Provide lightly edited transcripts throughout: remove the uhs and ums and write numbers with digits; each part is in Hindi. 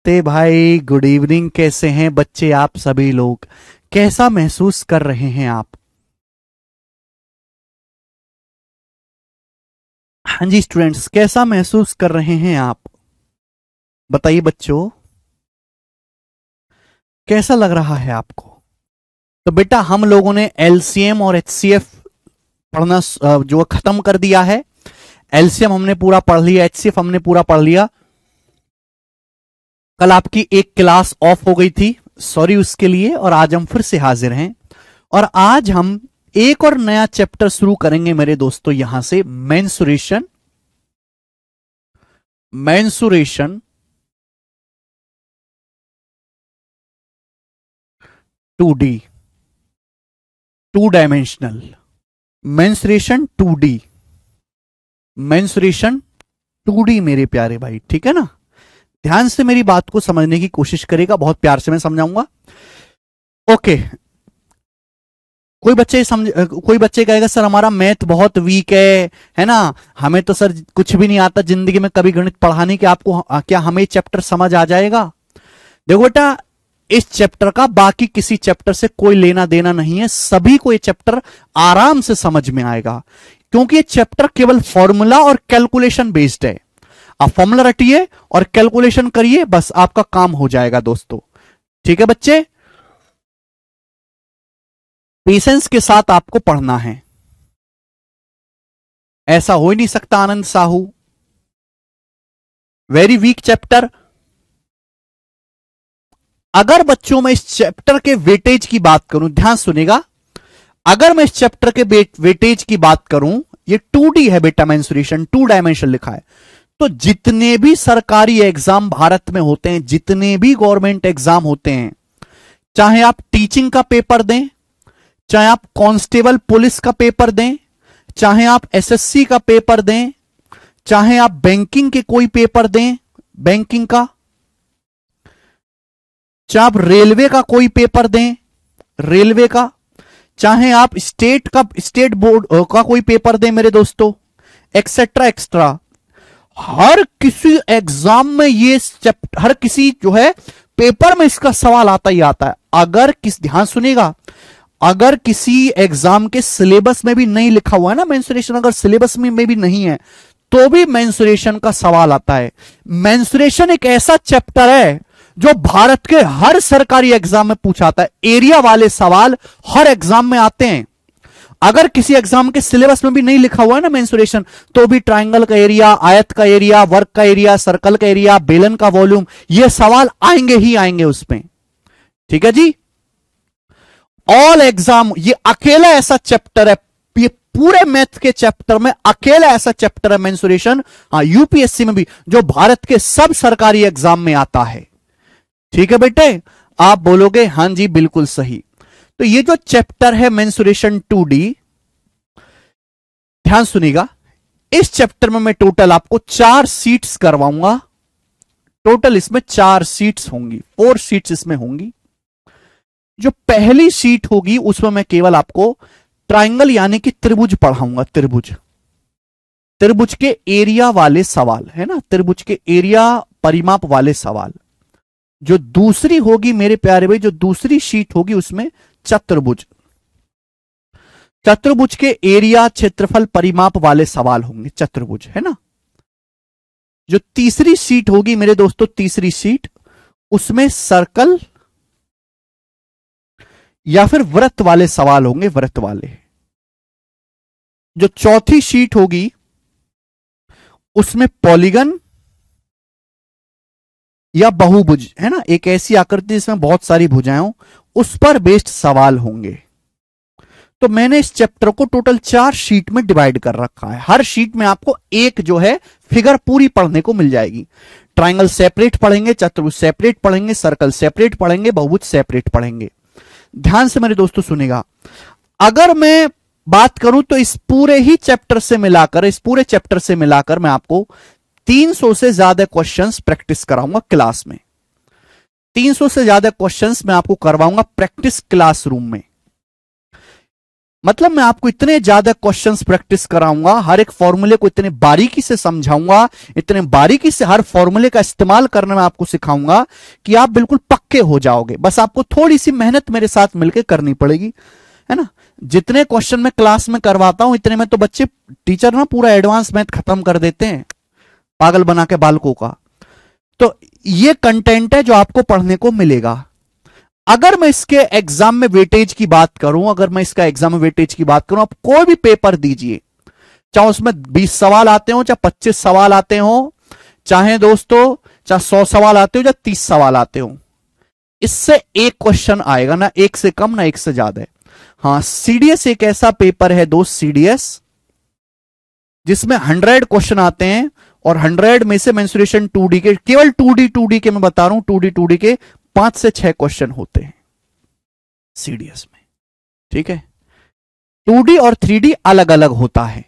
नमस्ते भाई, गुड इवनिंग। कैसे हैं बच्चे आप सभी लोग? कैसा महसूस कर रहे हैं आप? हाँ जी स्टूडेंट्स, कैसा महसूस कर रहे हैं आप? बताइए बच्चों, कैसा लग रहा है आपको? तो बेटा हम लोगों ने एलसीएम और एचसीएफ पढ़ना जो खत्म कर दिया है। एलसीएम हमने पूरा पढ़ लिया, एचसीएफ हमने पूरा पढ़ लिया। कल आपकी एक क्लास ऑफ हो गई थी, सॉरी उसके लिए। और आज हम फिर से हाजिर हैं और आज हम एक और नया चैप्टर शुरू करेंगे मेरे दोस्तों। यहां से mensuration, mensuration 2D, 2 dimensional mensuration 2D, mensuration 2D मेरे प्यारे भाई, ठीक है ना? ध्यान से मेरी बात को समझने की कोशिश करेगा, बहुत प्यार से मैं समझाऊंगा। ओके, कोई बच्चे कहेगा सर हमारा मैथ बहुत वीक है ना, हमें तो सर कुछ भी नहीं आता जिंदगी में, कभी गणित पढ़ाने के आपको क्या हमें चैप्टर समझ आ जाएगा? देखो बेटा, इस चैप्टर का बाकी किसी चैप्टर से कोई लेना देना नहीं है। सभी को ये चैप्टर आराम से समझ में आएगा, क्योंकि ये चैप्टर केवल फॉर्मूला और कैलकुलेशन बेस्ड है। आप फॉर्मूला रटिए और कैलकुलेशन करिए, बस आपका काम हो जाएगा दोस्तों। ठीक है बच्चे, पेशेंस के साथ आपको पढ़ना है, ऐसा हो ही नहीं सकता। आनंद साहू, वेरी वीक चैप्टर। अगर बच्चों में इस चैप्टर के वेटेज की बात करूं, ध्यान सुनेगा, अगर मैं इस चैप्टर के वेटेज की बात करूं, ये 2D है बेटा, मेंसुरेशन 2 डायमेंशन लिखा है। तो जितने भी सरकारी एग्जाम भारत में होते हैं, जितने भी गवर्नमेंट एग्जाम होते हैं, चाहे आप टीचिंग का पेपर दें, चाहे आप कांस्टेबल पुलिस का पेपर दें, चाहे आप एसएससी का पेपर दें, चाहे आप बैंकिंग के कोई पेपर दें, बैंकिंग का, चाहे आप रेलवे का कोई पेपर दें, रेलवे का, चाहे आप स्टेट बोर्ड का कोई पेपर दें मेरे दोस्तों, एक्सेट्रा एक्स्ट्रा, हर किसी एग्जाम में ये हर किसी जो है पेपर में इसका सवाल आता ही आता है। अगर ध्यान सुनिएगा, अगर किसी एग्जाम के सिलेबस में भी नहीं लिखा हुआ है ना मेंसुरेशन, अगर सिलेबस में भी नहीं है तो भी मेंसुरेशन का सवाल आता है। मेंसुरेशन एक ऐसा चैप्टर है जो भारत के हर सरकारी एग्जाम में पूछा जाता है। एरिया वाले सवाल हर एग्जाम में आते हैं। अगर किसी एग्जाम के सिलेबस में भी नहीं लिखा हुआ है ना मेंसुरेशन, तो भी ट्रायंगल का एरिया, आयत का एरिया, वर्ग का एरिया, सर्कल का एरिया, बेलन का वॉल्यूम, ये सवाल आएंगे ही आएंगे उसमें। ठीक है जी, ऑल एग्जाम, ये अकेला ऐसा चैप्टर है, ये पूरे मैथ के चैप्टर में अकेला ऐसा चैप्टर है मेंसुरेशन, यूपीएससी में भी, जो भारत के सब सरकारी एग्जाम में आता है। ठीक है बेटे, आप बोलोगे हां जी बिल्कुल सही। तो ये जो चैप्टर है मेंसुरेशन 2D, ध्यान सुनिएगा, इस चैप्टर में मैं टोटल आपको 4 सीट्स करवाऊंगा। टोटल इसमें 4 सीट्स होंगी, 4 सीट्स इसमें होंगी। जो पहली सीट होगी उसमें मैं केवल आपको ट्रायंगल यानी कि त्रिभुज पढ़ाऊंगा। त्रिभुज, त्रिभुज के एरिया वाले सवाल है ना, त्रिभुज के एरिया परिमाप वाले सवाल। जो दूसरी होगी मेरे प्यारे भाई, जो दूसरी शीट होगी उसमें चतुर्भुज, चतुर्भुज के एरिया क्षेत्रफल परिमाप वाले सवाल होंगे, चतुर्भुज है ना। जो तीसरी सीट होगी मेरे दोस्तों, तीसरी सीट, उसमें सर्कल या फिर वृत्त वाले सवाल होंगे, वृत्त वाले। जो चौथी शीट होगी उसमें पॉलीगन या बहुभुज है ना, एक ऐसी आकृति जिसमें बहुत सारी भुजाएं हो, उस पर बेस्ड सवाल होंगे। तो मैंने इस चैप्टर को टोटल 4 शीट में डिवाइड कर रखा है। हर शीट में आपको एक जो है फिगर पूरी पढ़ने को मिल जाएगी। ट्रायंगल सेपरेट पढ़ेंगे, चतुर्भुज सेपरेट पढ़ेंगे, सर्कल सेपरेट पढ़ेंगे, बहुभुज सेपरेट पढ़ेंगे। ध्यान से मेरे दोस्तों सुनेगा, अगर मैं बात करूं तो इस पूरे ही चैप्टर से मिलाकर, इस पूरे चैप्टर से मिलाकर मैं आपको 300 से ज्यादा क्वेश्चंस प्रैक्टिस कराऊंगा क्लास में। 300 से ज्यादा क्वेश्चंस मैं आपको करवाऊंगा प्रैक्टिस क्लासरूम में। मतलब मैं आपको इतने ज्यादा क्वेश्चंस प्रैक्टिस कराऊंगा, हर एक फॉर्मूले को इतने बारीकी से समझाऊंगा, इतने बारीकी से हर फॉर्मूले का इस्तेमाल करना मैं आपको सिखाऊंगा कि आप बिल्कुल पक्के हो जाओगे। बस आपको थोड़ी सी मेहनत मेरे साथ मिलकर करनी पड़ेगी, है ना। जितने क्वेश्चन मैं क्लास में करवाता हूं इतने में तो बच्चे, टीचर ना पूरा एडवांस मैथ खत्म कर देते हैं पागल बना के बालकों का। तो ये कंटेंट है जो आपको पढ़ने को मिलेगा। अगर मैं इसके एग्जाम में वेटेज की बात करूं, अगर मैं इसका एग्जाम में वेटेज की बात करूं, आप कोई भी पेपर दीजिए, चाहे उसमें 20 सवाल आते हो, चाहे 25 सवाल आते हो, चाहे दोस्तों चाहे 100 सवाल आते हो, चाहे 30 सवाल आते हो, इससे एक क्वेश्चन आएगा, ना एक से कम ना एक से ज्यादा है। हाँ, सीडीएस एक ऐसा पेपर है दोस्त, सीडीएस, जिसमें 100 क्वेश्चन आते हैं और 100 में से मेंसुरेशन 2D के, केवल 2D के मैं बता रहा हूं, 2D के 5 से 6 क्वेश्चन होते हैं सीडीएस में, ठीक है। 2D और 3D अलग अलग होता है।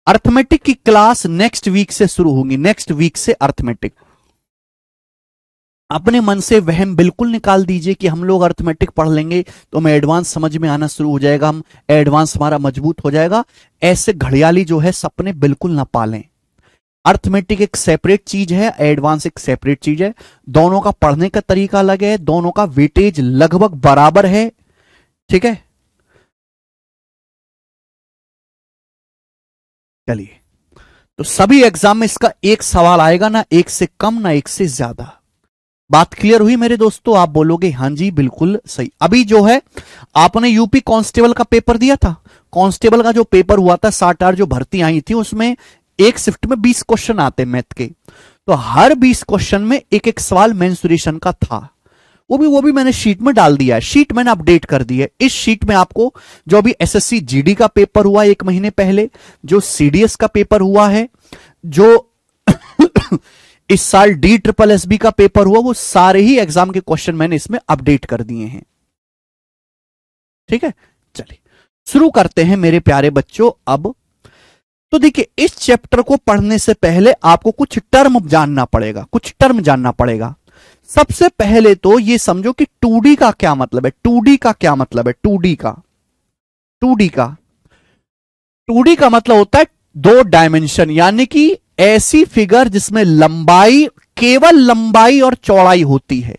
अर्थमेटिक की क्लास नेक्स्ट वीक से शुरू होगी, नेक्स्ट वीक से अर्थमेटिक। अपने मन से वहम बिल्कुल निकाल दीजिए कि हम लोग अर्थमेटिक पढ़ लेंगे तो हमें एडवांस समझ में आना शुरू हो जाएगा, हम एडवांस हमारा मजबूत हो जाएगा। ऐसे घड़ियाली जो है सपने बिल्कुल ना पालें। अर्थमेटिक एक सेपरेट चीज है, एडवांस एक सेपरेट चीज है, दोनों का पढ़ने का तरीका अलग है, दोनों का वेटेज लगभग बराबर है, ठीक है। चलिए, तो सभी एग्जाम में इसका एक सवाल आएगा, ना एक से कम ना एक से ज्यादा। बात क्लियर हुई मेरे दोस्तों? आप बोलोगे हां जी बिल्कुल सही। अभी जो है आपने यूपी कांस्टेबल का पेपर दिया था, कांस्टेबल का जो पेपर हुआ था 60 जो भर्ती आई थी, उसमें एक शिफ्ट में 20 क्वेश्चन आते मैथ के, तो हर 20 क्वेश्चन में एक एक सवाल मेंसुरेशन का था। वो भी मैंने शीट में डाल दिया है, शीट मैंने अपडेट कर दी है। इस शीट में आपको जो अभी एसएससी जीडी का पेपर हुआ 1 महीने पहले, जो सीडीएस का पेपर हुआ है, जो इस साल DSSB का पेपर हुआ, वो सारे ही एग्जाम के क्वेश्चन मैंने इसमें अपडेट कर दिए हैं, ठीक है। चलिए शुरू करते हैं मेरे प्यारे बच्चों। अब तो देखिए, इस चैप्टर को पढ़ने से पहले आपको कुछ टर्म जानना पड़ेगा, कुछ टर्म जानना पड़ेगा। सबसे पहले तो ये समझो कि 2D का क्या मतलब है। 2D का क्या मतलब है? 2D का 2D का मतलब होता है 2 डायमेंशन, यानी कि ऐसी फिगर जिसमें लंबाई, केवल लंबाई और चौड़ाई होती है।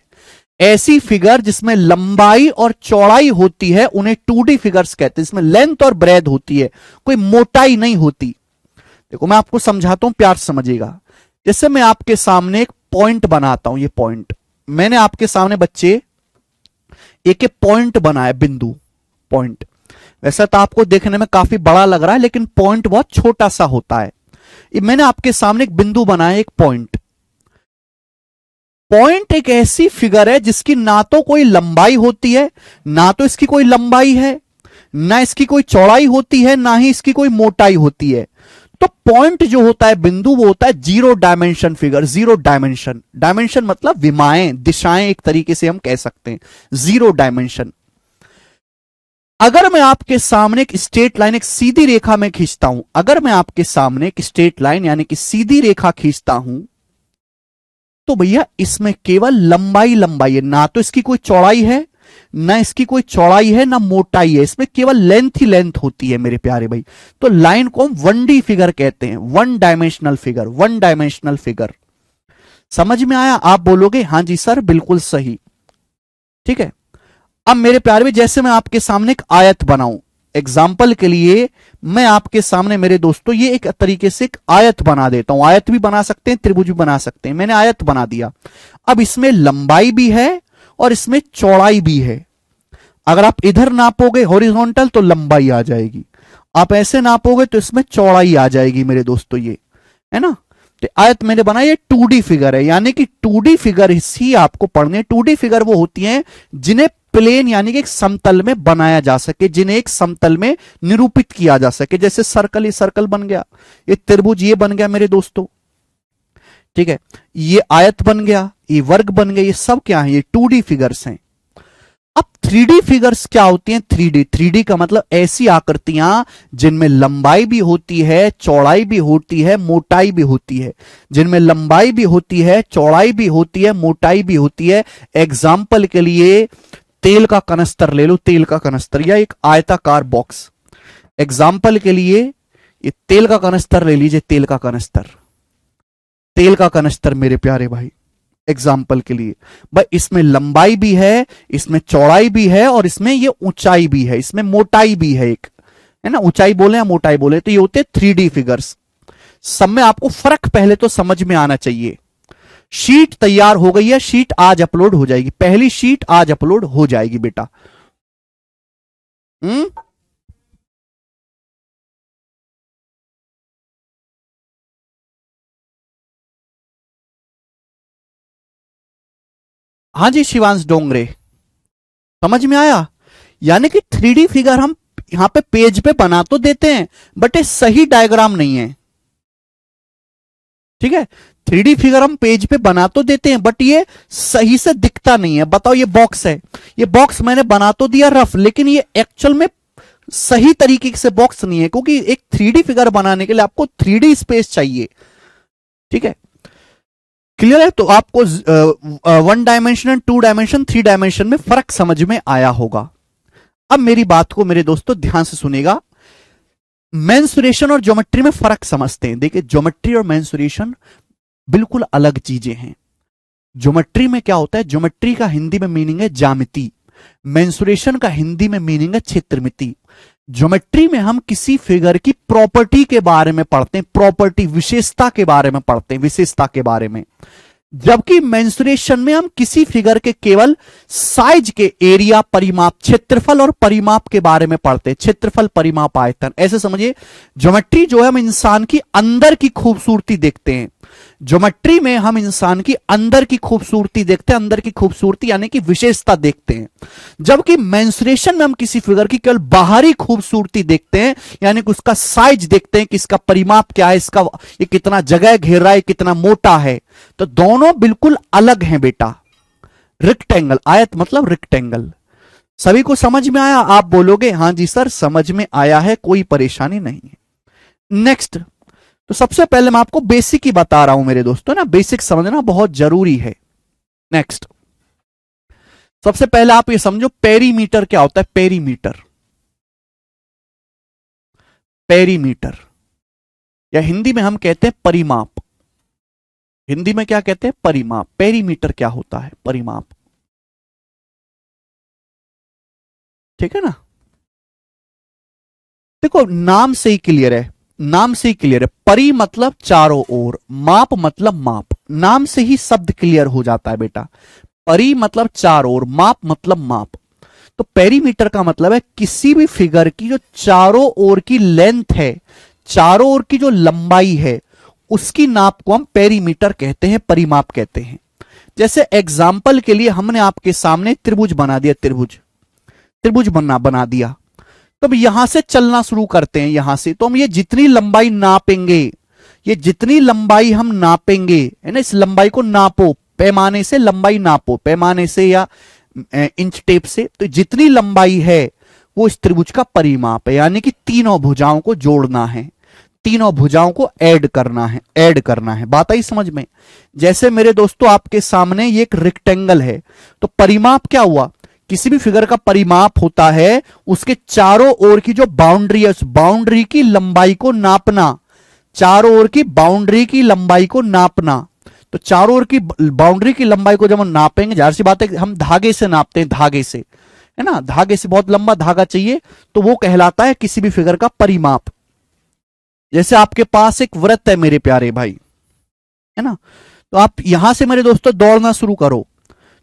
ऐसी फिगर जिसमें लंबाई और चौड़ाई होती है उन्हें 2D फिगर्स कहते हैं, जिसमें लेंथ और ब्रेथ होती है, कोई मोटाई नहीं होती। देखो मैं आपको समझाता हूं, प्यार समझिएगा। जैसे मैं आपके सामने एक पॉइंट बनाता हूं, ये पॉइंट मैंने आपके सामने बच्चे एक पॉइंट बनाया, बिंदु पॉइंट। वैसा तो आपको देखने में काफी बड़ा लग रहा है, लेकिन पॉइंट बहुत छोटा सा होता है। मैंने आपके सामने एक बिंदु बनाया, एक पॉइंट। पॉइंट एक ऐसी फिगर है जिसकी ना तो कोई लंबाई होती है, ना तो इसकी कोई लंबाई है, ना इसकी कोई चौड़ाई होती है, ना ही इसकी कोई मोटाई होती है। तो पॉइंट जो होता है, बिंदु, वो होता है 0 डायमेंशन फिगर। 0 डायमेंशन, डायमेंशन मतलब विमाएं, दिशाएं, एक तरीके से हम कह सकते हैं 0 डायमेंशन। अगर मैं आपके सामने एक स्ट्रेट लाइन, एक सीधी रेखा में खींचता हूं, अगर मैं आपके सामने एक स्ट्रेट लाइन यानी कि सीधी रेखा खींचता हूं, तो भैया इसमें केवल लंबाई लंबाई है, ना तो इसकी कोई चौड़ाई है, ना इसकी कोई चौड़ाई है, ना मोटाई है, इसमें केवल लेंथ ही लेंथ होती है मेरे प्यारे भाई। तो लाइन को हम 1D फिगर कहते हैं, 1 डायमेंशनल फिगर, 1 डायमेंशनल फिगर। समझ में आया? आप बोलोगे हां जी सर बिल्कुल सही, ठीक है। अब मेरे प्यारे भाई, जैसे मैं आपके सामने एक आयत बनाऊं, एग्जाम्पल के लिए मैं आपके सामने मेरे दोस्तों ये एक तरीके से एक आयत बना देता हूं। आयत भी बना सकते हैं, त्रिभुज भी बना सकते हैं। मैंने आयत बना दिया। अब इसमें लंबाई भी है और इसमें चौड़ाई भी है। अगर आप इधर नापोगे हॉरिजॉन्टल तो लंबाई आ जाएगी, आप ऐसे नापोगे तो इसमें चौड़ाई आ जाएगी मेरे दोस्तों, ये है ना। तो आयत मैंने बनाई, ये 2D फिगर है, यानी कि 2D फिगर ही आपको पढ़ने। 2D फिगर वो होती हैं जिन्हें प्लेन यानी कि एक समतल में बनाया जा सके, जिन्हें एक समतल में निरूपित किया जा सके। जैसे सर्कल, ये सर्कल बन गया, ये त्रिभुज ये बन गया मेरे दोस्तों, ठीक है। ये आयत बन गया, ये वर्ग बन गया, ये सब क्या है? ये 2D फिगर्स हैं। अब 3D फिगर्स क्या होती हैं? 3D का मतलब ऐसी आकृतियां जिनमें लंबाई भी होती है, चौड़ाई भी होती है, मोटाई भी होती है। जिनमें लंबाई भी होती है, चौड़ाई भी होती है, मोटाई भी होती है। एग्जाम्पल के लिए तेल का कनस्तर ले लो, तेल का कनस्तर या एक आयताकार बॉक्स। एग्जाम्पल के लिए ये तेल का कनस्तर ले लीजिए, तेल का कनस्तर, तेल का कनस्तर मेरे प्यारे भाई। एग्जाम्पल के लिए भाई इसमें लंबाई भी है, इसमें चौड़ाई भी है, और इसमें ये ऊंचाई भी है, इसमें मोटाई भी है एक, है ना। ऊंचाई बोले या मोटाई बोले तो ये होते 3D फिगर्स। सब में आपको फर्क पहले तो समझ में आना चाहिए। शीट तैयार हो गई है, शीट आज अपलोड हो जाएगी, पहली शीट आज अपलोड हो जाएगी बेटा। हम्म। हाँ जी शिवांश डोंगरे, समझ में आया। यानी कि 3D फिगर हम यहां पे पेज पे बना तो देते हैं, बट ये सही डायग्राम नहीं है, ठीक है। 3D फिगर हम पेज पे बना तो देते हैं, बट ये सही से दिखता नहीं है। बताओ ये बॉक्स है, ये बॉक्स मैंने बना तो दिया रफ, लेकिन ये एक्चुअल में सही तरीके से बॉक्स नहीं है, क्योंकि एक 3D फिगर बनाने के लिए आपको 3D स्पेस चाहिए, ठीक है। क्लियर है? तो आपको 1 डायमेंशन, 2 डायमेंशन, 3 डायमेंशन में फर्क समझ में आया होगा। अब मेरी बात को मेरे दोस्तों ध्यान से सुनेगा। मेंसुरेशन और ज्योमेट्री में फर्क समझते हैं। देखिए ज्योमेट्री और मेंसुरेशन बिल्कुल अलग चीजें हैं। ज्योमेट्री में क्या होता है? ज्योमेट्री का हिंदी में मीनिंग है ज्यामिति, मेंसुरेशन का हिंदी में मीनिंग है क्षेत्रमिति। ज्योमेट्री में हम किसी फिगर की प्रॉपर्टी के बारे में पढ़ते हैं, प्रॉपर्टी विशेषता के बारे में पढ़ते हैं, विशेषता के बारे में। जबकि मेंसुरेशन में हम किसी फिगर के केवल साइज के, एरिया, परिमाप, क्षेत्रफल और परिमाप के बारे में पढ़ते हैं, क्षेत्रफल, परिमाप, आयतन। ऐसे समझिए ज्योमेट्री जो है हम इंसान की अंदर की खूबसूरती देखते हैं। ज्योमेट्री में हम इंसान की अंदर की खूबसूरती देखते हैं, अंदर की खूबसूरती यानी कि विशेषता देखते हैं। जबकि मेंसुरेशन में हम किसी फिगर की केवल बाहरी खूबसूरती देखते हैं, यानी कि उसका साइज देखते हैं कि इसका परिमाप क्या है, इसका ये कितना जगह घेर रहा है, कितना मोटा है। तो दोनों बिल्कुल अलग हैं बेटा। रेक्टेंगल, आयत मतलब रेक्टेंगल। सभी को समझ में आया? आप बोलोगे हां जी सर समझ में आया है, कोई परेशानी नहीं है। नेक्स्ट, तो सबसे पहले मैं आपको बेसिक ही बता रहा हूं मेरे दोस्तों ना, बेसिक समझना बहुत जरूरी है। नेक्स्ट, सबसे पहले आप ये समझो पेरीमीटर क्या होता है। पेरीमीटर, पेरीमीटर या हिंदी में हम कहते हैं परिमाप। हिंदी में क्या कहते हैं? परिमाप। पेरीमीटर क्या होता है? परिमाप, ठीक है ना। देखो नाम से ही क्लियर है, नाम से ही क्लियर है। परी मतलब चारों ओर, माप मतलब माप। नाम से ही शब्द क्लियर हो जाता है बेटा। परी मतलब चारों ओर, माप मतलब माप। तो पेरीमीटर का मतलब है किसी भी फिगर की जो चारों ओर की लेंथ है, चारों ओर की जो लंबाई है, उसकी नाप को हम पेरीमीटर कहते हैं, परिमाप कहते हैं। जैसे एग्जाम्पल के लिए हमने आपके सामने त्रिभुज बना दिया, त्रिभुज, त्रिभुज बना दिया। तो अब यहां से चलना शुरू करते हैं, यहां से तो हम ये जितनी लंबाई नापेंगे, ये जितनी लंबाई हम नापेंगे, है ना, इस लंबाई को नापो, पैमाने से लंबाई नापो, पैमाने से या इंच टेप से। तो जितनी लंबाई है वो इस त्रिभुज का परिमाप है, यानी कि तीनों भुजाओं को जोड़ना है, तीनों भुजाओं को ऐड करना है, ऐड करना है। बात आई समझ में? जैसे मेरे दोस्तों आपके सामने ये एक रेक्टेंगल है, तो परिमाप क्या हुआ? किसी भी फिगर का परिमाप होता है उसके चारों ओर की जो बाउंड्री है, उस बाउंड्री की लंबाई को नापना, चारों ओर की बाउंड्री की लंबाई को नापना। तो चारों ओर की बाउंड्री की लंबाई को जब हम नापेंगे, जाहिर सी बात है हम धागे से नापते हैं, धागे से, है ना, धागे से, बहुत लंबा धागा चाहिए, तो वो कहलाता है किसी भी फिगर का परिमाप। जैसे आपके पास एक वृत्त है मेरे प्यारे भाई, है ना, तो आप यहां से मेरे दोस्तों दौड़ना शुरू करो,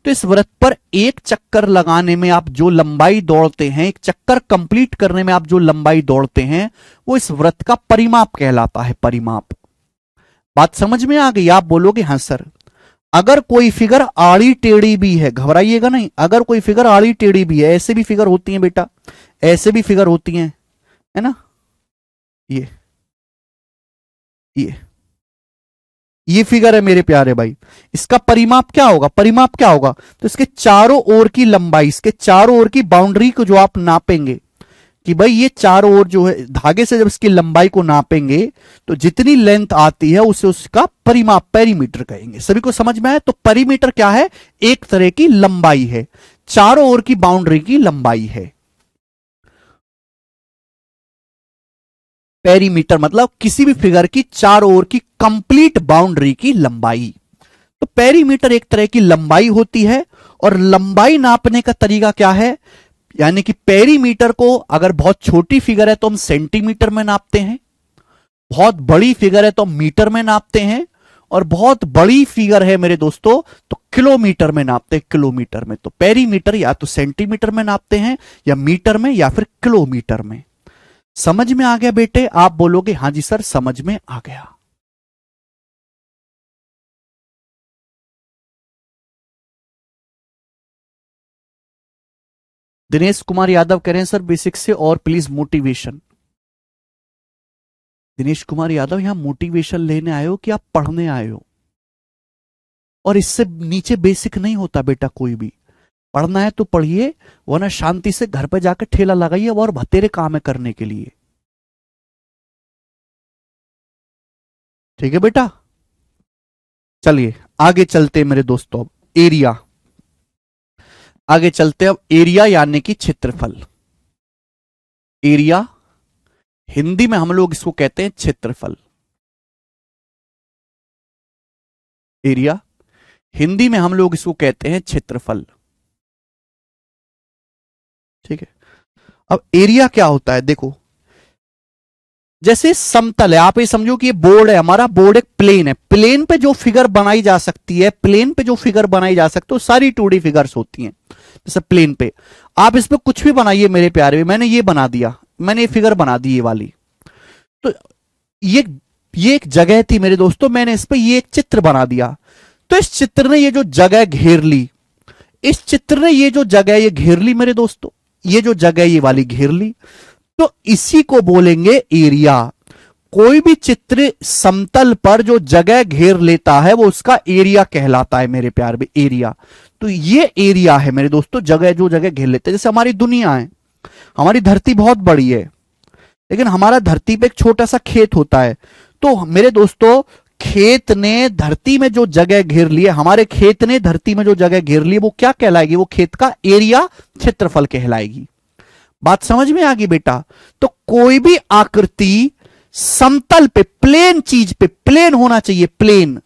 तो इस वृत्त पर एक चक्कर लगाने में आप जो लंबाई दौड़ते हैं, एक चक्कर कंप्लीट करने में आप जो लंबाई दौड़ते हैं, वो इस वृत्त का परिमाप कहलाता है, परिमाप। बात समझ में आ गई? आप बोलोगे हां सर। अगर कोई फिगर आड़ी टेढ़ी भी है, घबराइएगा नहीं, अगर कोई फिगर आड़ी टेढ़ी भी है, ऐसे भी फिगर होती है बेटा, ऐसे भी फिगर होती हैं, है ना, ये ये फिगर है मेरे प्यारे भाई। इसका परिमाप क्या होगा, परिमाप क्या होगा, तो इसके चारों ओर की लंबाई, इसके चारों ओर की बाउंड्री को जो आप नापेंगे कि भाई ये चारों ओर जो है धागे से जब इसकी लंबाई को नापेंगे तो जितनी लेंथ आती है उसे उसका परिमाप पेरीमीटर कहेंगे। सभी को समझ में आया? तो पेरीमीटर क्या है, एक तरह की लंबाई है, चारों ओर की बाउंड्री की लंबाई है। पेरीमीटर मतलब किसी भी फिगर की चारों ओर की कंप्लीट बाउंड्री की लंबाई। तो पेरीमीटर एक तरह की लंबाई होती है। और लंबाई नापने का तरीका क्या है, यानी कि पेरीमीटर को अगर बहुत छोटी फिगर है तो हम सेंटीमीटर में नापते हैं, बहुत बड़ी फिगर है तो हम मीटर में नापते हैं, और बहुत बड़ी फिगर है मेरे दोस्तों तो किलोमीटर में नापते हैं, किलोमीटर में। तो पेरीमीटर या तो सेंटीमीटर में नापते हैं या मीटर में या फिर किलोमीटर में। समझ में आ गया बेटे? आप बोलोगे हां जी सर समझ में आ गया। दिनेश कुमार यादव कह रहे हैं सर बेसिक से और प्लीज मोटिवेशन। दिनेश कुमार यादव यहां मोटिवेशन लेने आए हो कि आप पढ़ने आए हो? और इससे नीचे बेसिक नहीं होता बेटा कोई भी। पढ़ना है तो पढ़िए, वरना शांति से घर पर जाकर ठेला लगाइए और भतेरे काम है करने के लिए। ठीक है बेटा, चलिए आगे चलते मेरे दोस्तों। एरिया, आगे चलते अब एरिया यानी कि क्षेत्रफल। एरिया हिंदी में हम लोग इसको कहते हैं क्षेत्रफल। एरिया हिंदी में हम लोग इसको कहते हैं क्षेत्रफल। ठीक है, अब एरिया क्या होता है देखो, जैसे समतल है, आप ये समझो कि ये बोर्ड है हमारा, बोर्ड एक प्लेन है, प्लेन पे जो फिगर बनाई जा सकती है, प्लेन पे जो फिगर बनाई जा सकती है सारी 2D फिगर्स होती हैं। जैसे प्लेन पे आप इस पे कुछ भी बनाइए मेरे प्यारे, मैंने ये बना दिया, मैंने ये फिगर बना दी ये वाली, तो ये एक जगह थी मेरे दोस्तों, मैंने इस पे ये एक चित्र बना दिया, तो इस चित्र ने ये जो जगह घेर ली, इस चित्र ने ये जो जगह ये घेर ली मेरे दोस्तों, ये जो जगह ये वाली घेर ली, तो इसी को बोलेंगे एरिया। कोई भी चित्र समतल पर जो जगह घेर लेता है वो उसका एरिया कहलाता है मेरे प्यार में, एरिया। तो ये एरिया है मेरे दोस्तों, जगह जो जगह घेर लेते हैं। जैसे हमारी दुनिया है, हमारी धरती बहुत बड़ी है, लेकिन हमारा धरती पे एक छोटा सा खेत होता है, तो मेरे दोस्तों खेत ने धरती में जो जगह घेर ली है, हमारे खेत ने धरती में जो जगह घेर ली है वो क्या कहलाएगी, वो खेत का एरिया क्षेत्रफल कहलाएगी। बात समझ में आ गई बेटा? तो कोई भी आकृति समतल पे, प्लेन चीज पे, प्लेन होना चाहिए, प्लेन,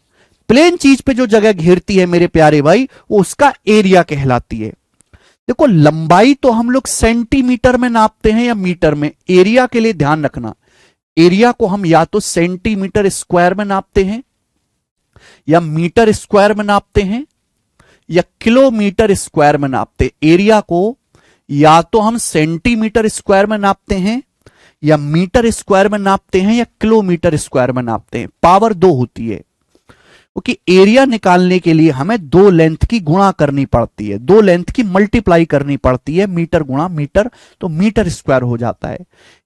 प्लेन चीज पे जो जगह घेरती है मेरे प्यारे भाई वो उसका एरिया कहलाती है। देखो लंबाई तो हम लोग सेंटीमीटर में नापते हैं या मीटर में, एरिया के लिए ध्यान रखना, एरिया को हम या तो सेंटीमीटर स्क्वायर में नापते हैं या मीटर स्क्वायर में नापते हैं या किलोमीटर स्क्वायर में नापते हैं। एरिया को या तो हम सेंटीमीटर स्क्वायर में नापते हैं या मीटर स्क्वायर में नापते हैं या किलोमीटर स्क्वायर में नापते हैं, पावर 2 होती है, क्योंकि एरिया निकालने के लिए हमें 2 लेंथ की गुणा करनी पड़ती है, 2 लेंथ की मल्टीप्लाई करनी पड़ती है, मीटर गुणा मीटर, तो मीटर स्क्वायर हो जाता है।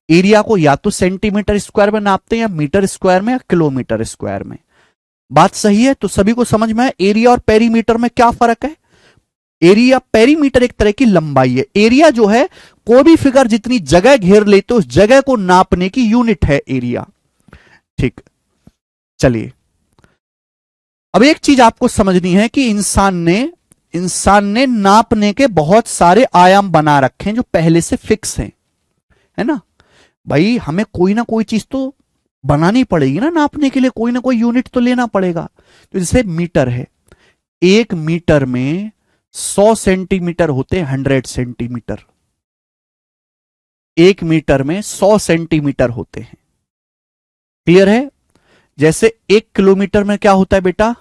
एरिया को या तो सेंटीमीटर स्क्वायर में नापते हैं या मीटर स्क्वायर में या किलोमीटर स्क्वायर में। बात सही है? तो सभी को समझ में है एरिया और पेरीमीटर में क्या फर्क है? एरिया, पेरीमीटर एक तरह की लंबाई है, एरिया जो है कोई भी फिगर जितनी जगह घेर ले तो उस जगह को नापने की यूनिट है एरिया। ठीक, चलिए अब एक चीज आपको समझनी है कि इंसान ने नापने के बहुत सारे आयाम बना रखे हैं जो पहले से फिक्स हैं, है ना भाई? हमें कोई ना कोई चीज तो बनानी पड़ेगी ना नापने के लिए, कोई ना कोई यूनिट तो लेना पड़ेगा। तो जैसे मीटर है, 1 मीटर में 100 सेंटीमीटर होते हैं, 100 सेंटीमीटर, 1 मीटर में 100 सेंटीमीटर होते हैं। क्लियर है? जैसे 1 किलोमीटर में क्या होता है बेटा,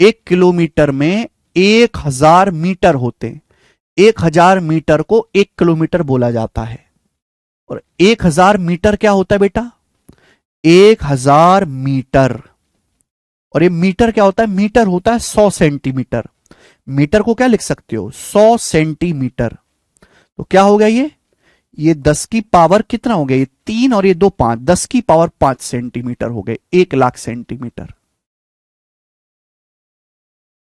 1 किलोमीटर में 1000 मीटर होते हैं, 1000 मीटर को 1 किलोमीटर बोला जाता है। और 1000 मीटर क्या होता है बेटा, 1000 मीटर, और ये मीटर क्या होता है, मीटर होता है 100 सेंटीमीटर। मीटर को क्या लिख सकते हो, 100 सेंटीमीटर, तो क्या हो गया ये 10 की पावर कितना हो गया, ये 3 और ये 2 5, 10 की पावर 5 सेंटीमीटर हो गए, 1 लाख सेंटीमीटर।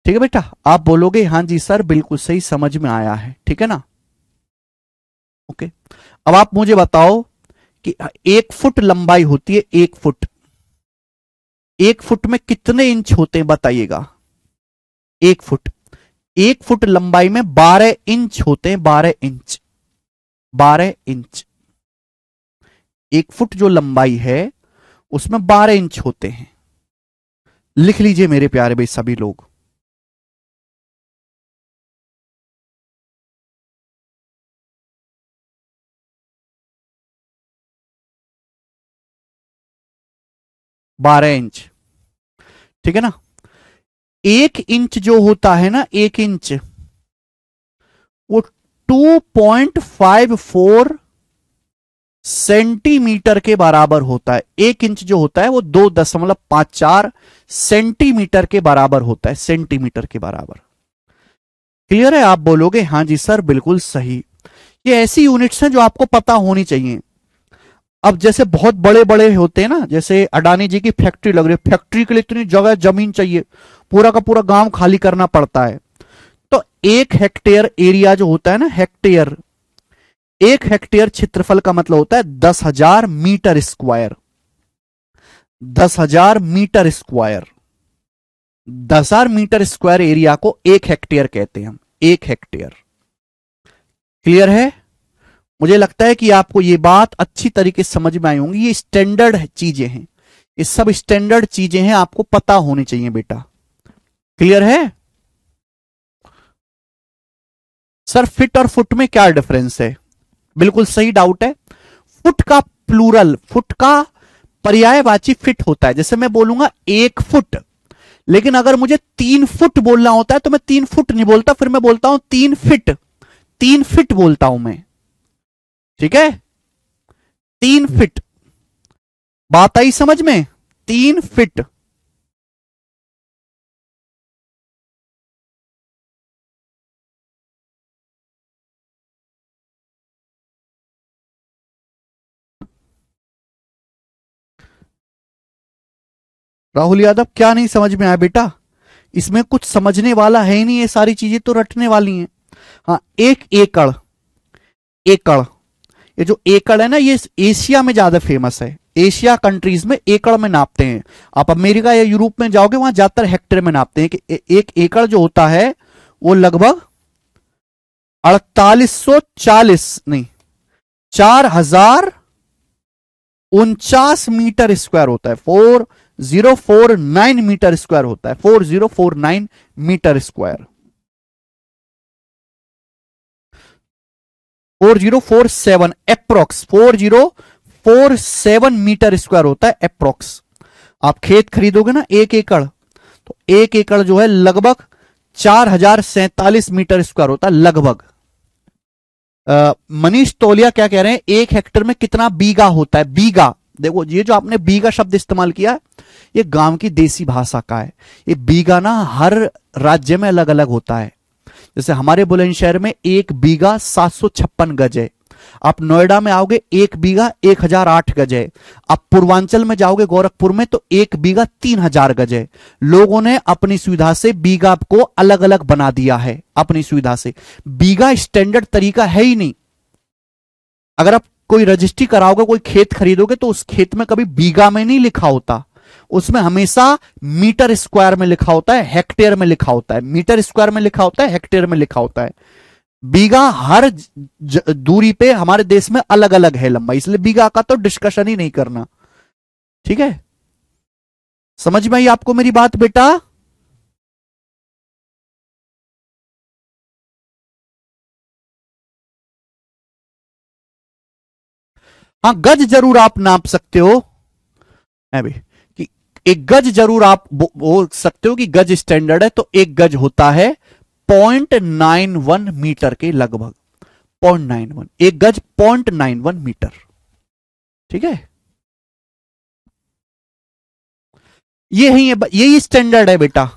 ठीक है बेटा, आप बोलोगे हाँ जी सर बिल्कुल सही, समझ में आया है, ठीक है ना। ओके, अब आप मुझे बताओ कि 1 फुट लंबाई होती है, 1 फुट, 1 फुट में कितने इंच होते हैं बताइएगा। 1 फुट, 1 फुट लंबाई में 12 इंच होते हैं, 12 इंच, 12 इंच। 1 फुट जो लंबाई है उसमें 12 इंच होते हैं। लिख लीजिए मेरे प्यारे भाई सभी लोग। बारह इंच, ठीक है ना। 1 इंच जो होता है ना, 1 इंच, वो 2.54 सेंटीमीटर के बराबर होता है। 1 इंच जो होता है वो 2.54 सेंटीमीटर के बराबर होता है, सेंटीमीटर के बराबर। क्लियर है, आप बोलोगे हाँ जी सर बिल्कुल सही। ये ऐसी यूनिट्स हैं जो आपको पता होनी चाहिए। अब जैसे बहुत बड़े बड़े होते हैं ना, जैसे अडानी जी की फैक्ट्री लग रही है, फैक्ट्री के लिए इतनी जगह जमीन चाहिए, पूरा का पूरा गांव खाली करना पड़ता है। तो 1 हेक्टेयर एरिया जो होता है ना, हेक्टेयर, 1 हेक्टेयर क्षेत्रफल का मतलब होता है 10,000 metre square. 10,000 metre square, 10,000 metre square area को 1 हेक्टेयर कहते हैं हम, 1 हेक्टेयर। क्लियर है। मुझे लगता है कि आपको ये बात अच्छी तरीके से समझ में आई होंगी। ये स्टैंडर्ड चीजें हैं, ये सब स्टैंडर्ड चीजें हैं, आपको पता होनी चाहिए बेटा। क्लियर है। सर फिट और फुट में क्या डिफरेंस है, बिल्कुल सही डाउट है। फुट का प्लूरल, फुट का पर्यायवाची फिट होता है। जैसे मैं बोलूंगा 1 फुट, लेकिन अगर मुझे 3 फुट बोलना होता है तो मैं 3 फुट नहीं बोलता, फिर मैं बोलता हूं 3 फिट, 3 फिट बोलता हूं मैं, ठीक है। 3 फिट, बात आई समझ में, 3 फिट। राहुल यादव क्या नहीं समझ में आया बेटा, इसमें कुछ समझने वाला है ही नहीं, ये सारी चीजें तो रटने वाली हैं। हाँ, 1 एकड़, एकड़, ये जो एकड़ है ना, ये एशिया में ज्यादा फेमस है। एशिया कंट्रीज में एकड़ में नापते हैं। आप अमेरिका या यूरोप में जाओगे वहां ज्यादातर हेक्टेयर में नापते हैं कि 1 एकड़ जो होता है वो लगभग 4840 नहीं, 4,049 मीटर स्क्वायर होता है। 4049 मीटर स्क्वायर होता है, 4049 metre square, 4047 approx, 4047 metre square होता है एप्रोक्स। आप खेत खरीदोगे ना 1 एकड़, तो 1 एकड़ जो है लगभग 4,047 मीटर स्क्वायर होता है लगभग। मनीष तोलिया क्या कह रहे हैं, 1 हेक्टेयर में कितना बीघा होता है, बीघा। देखो ये जो आपने बीघा शब्द इस्तेमाल किया, ये गांव की देसी भाषा का है। ये बीघा ना हर राज्य में अलग अलग होता है। जैसे हमारे बुलंदशहर में 1 बीघा 756 गज है। आप नोएडा में आओगे 1 बीघा 1,008 गज है। आप पूर्वांचल में जाओगे गोरखपुर में तो 1 बीघा 3,000 गज है। लोगों ने अपनी सुविधा से बीघा को अलग अलग बना दिया है, अपनी सुविधा से। बीघा स्टैंडर्ड तरीका है ही नहीं। अगर आप कोई रजिस्ट्री कराओगे, कोई खेत खरीदोगे तो उस खेत में कभी बीघा में नहीं लिखा होता, उसमें हमेशा मीटर स्क्वायर में लिखा होता है, हेक्टेयर में लिखा होता है। मीटर स्क्वायर में लिखा होता है, हेक्टेयर में लिखा होता है। बीघा हर दूरी पे हमारे देश में अलग अलग है लंबाई, इसलिए बीघा का तो डिस्कशन ही नहीं करना, ठीक है। समझ में आई आपको मेरी बात बेटा। हाँ, गज जरूर आप नाप सकते हो है भी, कि एक गज जरूर आप बोल सकते हो कि गज स्टैंडर्ड है, तो 1 गज होता है 0.91 मीटर के लगभग, 0.91, 1 गज 0.91 मीटर, ठीक है। ये ही है, यही स्टैंडर्ड है बेटा।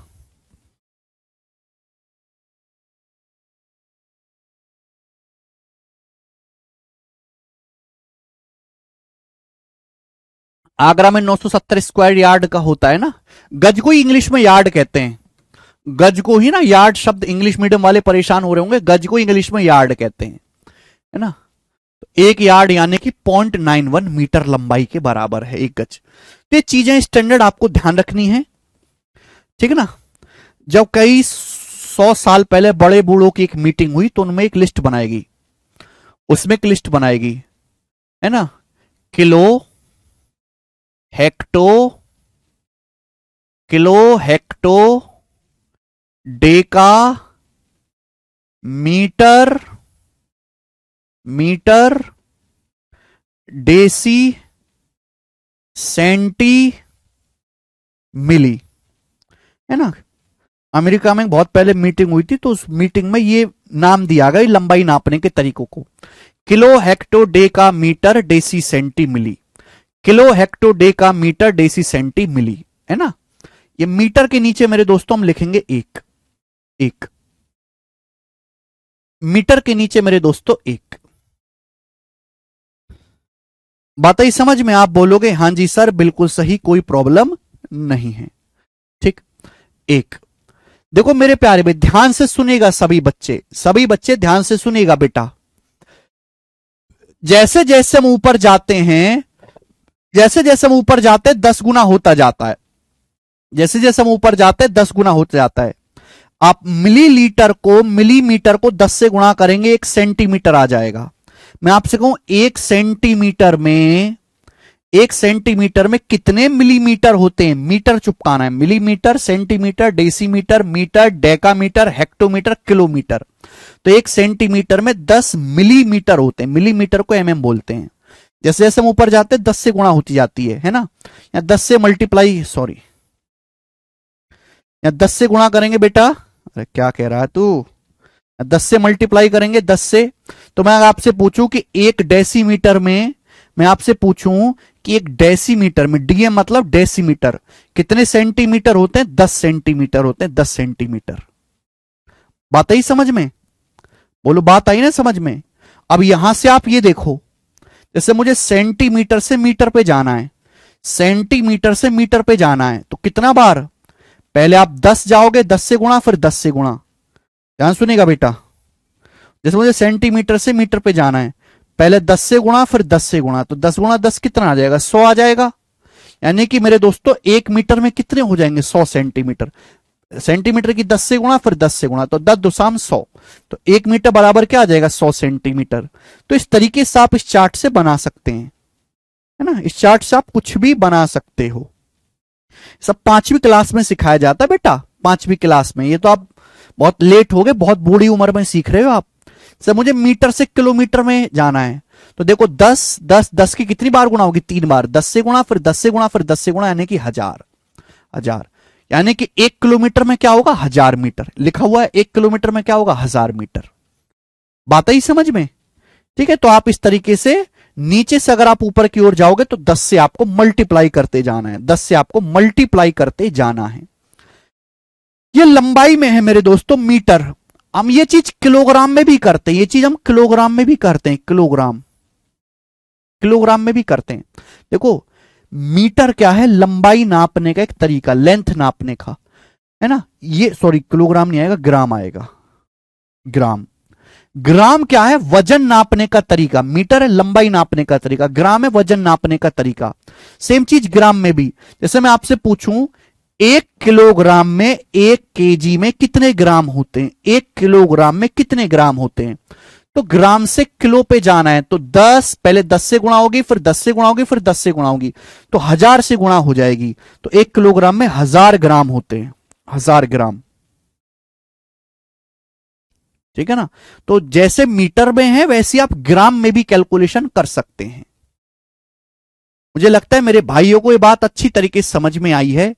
आगरा में 970 स्क्वायर यार्ड का होता है ना, गज को इंग्लिश में यार्ड कहते हैं। गज को ही ना यार्ड शब्द, इंग्लिश मीडियम वाले परेशान हो रहे होंगे, गज को इंग्लिश में यार्ड कहते हैं, है ना। तो एक यार्ड यानी कि 0.91 मीटर लंबाई के बराबर है एक गज। तो ये चीजें स्टैंडर्ड आपको ध्यान रखनी है, ठीक है ना। जब कई 100 साल पहले बड़े बूढ़ों की एक मीटिंग हुई तो उनमें एक लिस्ट बनाएगी, उसमें एक लिस्ट बनाएगी, है ना। Kilo, hecto, kilo, hecto, deca, metre, metre, deci, centi, milli, है ना। अमेरिका में बहुत पहले मीटिंग हुई थी तो उस मीटिंग में ये नाम दिया गया लंबाई नापने के तरीकों को, kilo, hecto, deca, metre, deci, centi, milli. Kilo, hecto, deca, metre, deci, centi, milli, है ना। ये मीटर के नीचे मेरे दोस्तों हम लिखेंगे एक, एक मीटर के नीचे मेरे दोस्तों एक। बात ही समझ में, आप बोलोगे हां जी सर बिल्कुल सही, कोई प्रॉब्लम नहीं है, ठीक। एक, देखो मेरे प्यारे भाई ध्यान से सुनेगा, सभी बच्चे ध्यान से सुनेगा बेटा। जैसे जैसे हम ऊपर जाते हैं, जैसे जैसे हम ऊपर जाते हैं 10 गुना होता जाता है, जैसे जैसे हम ऊपर जाते हैं 10 गुना होता जाता है। आप मिलीलीटर को मिलीमीटर को 10 से गुणा करेंगे, 1 सेंटीमीटर आ जाएगा। मैं आपसे कहूं 1 सेंटीमीटर में, 1 सेंटीमीटर में कितने मिलीमीटर होते हैं, मीटर चुपकाना है, millimetre, centimetre, decimetre, metre, decametre, hectometre, kilometre. तो 1 सेंटीमीटर में 10 मिलीमीटर होते हैं, मिलीमीटर को एमएम बोलते हैं। जैसे जैसे हम ऊपर जाते हैं 10 से गुणा होती जाती है ना, या 10 से मल्टीप्लाई, सॉरी, या 10 से गुणा करेंगे बेटा, अरे क्या कह रहा है तू, 10 से मल्टीप्लाई करेंगे 10 से। तो मैं आपसे पूछूं कि एक डेसीमीटर में, मैं आपसे पूछूं कि एक डेसीमीटर में, डीएम मतलब डेसीमीटर, कितने सेंटीमीटर होते हैं, 10 सेंटीमीटर होते हैं, 10 सेंटीमीटर। बात आई समझ में, बोलो बात आई ना समझ में। अब यहां से आप ये देखो, जैसे मुझे सेंटीमीटर से मीटर पे जाना है, सेंटीमीटर से मीटर पे जाना है, तो कितना बार, पहले आप 10 जाओगे, 10 से गुणा, फिर 10 से गुणा। ध्यान सुनेगा बेटा, जैसे मुझे सेंटीमीटर से मीटर पे जाना है, पहले 10 से गुणा, फिर 10 से गुणा, तो 10 गुणा 10 कितना आ जाएगा, 100 आ जाएगा। यानी कि मेरे दोस्तों 1 मीटर में कितने हो जाएंगे, 100 सेंटीमीटर। सेंटीमीटर की 10 से गुणा, फिर 10 से गुणा, तो 10 दुसाम 100, तो 1 मीटर बराबर क्या आ जाएगा, 100 सेंटीमीटर। तो इस तरीके से आप इस चार्ट से बना सकते हैं, है ना, इस चार्ट से आप कुछ भी बना सकते हो। सब 5वीं क्लास में सिखाया जाता है बेटा, 5वीं क्लास में। ये तो आप बहुत लेट हो गए, बहुत बूढ़ी उम्र में सीख रहे हो आप। सर मुझे मीटर से किलोमीटर में जाना है, तो देखो 10 10 10 की कितनी बार गुणा होगी, 3 बार, 10 से गुणा, फिर 10 से गुणा, फिर 10 से गुणा, यानी कि 1000, 1000, यानी कि 1 किलोमीटर में क्या होगा, 1000 मीटर लिखा हुआ है, 1 किलोमीटर में क्या होगा, 1000 मीटर। बात ही समझ में, ठीक है। तो आप इस तरीके से नीचे से अगर आप ऊपर की ओर जाओगे तो 10 से आपको मल्टीप्लाई करते जाना है, 10 से आपको मल्टीप्लाई करते जाना है। ये लंबाई में है मेरे दोस्तों मीटर। हम ये चीज किलोग्राम में भी करते हैं, ये चीज हम किलोग्राम में भी करते हैं, किलोग्राम, किलोग्राम में भी करते हैं। देखो मीटर क्या है, लंबाई नापने का एक तरीका, लेंथ नापने का, है ना। ये सॉरी किलोग्राम नहीं आएगा, ग्राम आएगा, ग्राम। ग्राम क्या है, वजन नापने का तरीका। मीटर है लंबाई नापने का तरीका, ग्राम है वजन नापने का तरीका। सेम चीज ग्राम में भी, जैसे मैं आपसे पूछूं 1 किलोग्राम में, 1 केजी में कितने ग्राम होते हैं, 1 किलोग्राम में कितने ग्राम होते हैं, तो ग्राम से किलो पे जाना है, तो 10 पहले 10 से गुणा होगी, फिर 10 से गुणा होगी, फिर 10 से गुणा होगी, तो 1000 से गुणा हो जाएगी। तो 1 किलोग्राम में 1000 ग्राम होते हैं, 1000 ग्राम, ठीक है ना। तो जैसे मीटर में है वैसे आप ग्राम में भी कैलकुलेशन कर सकते हैं। मुझे लगता है मेरे भाइयों को ये बात अच्छी तरीके से समझ में आई है।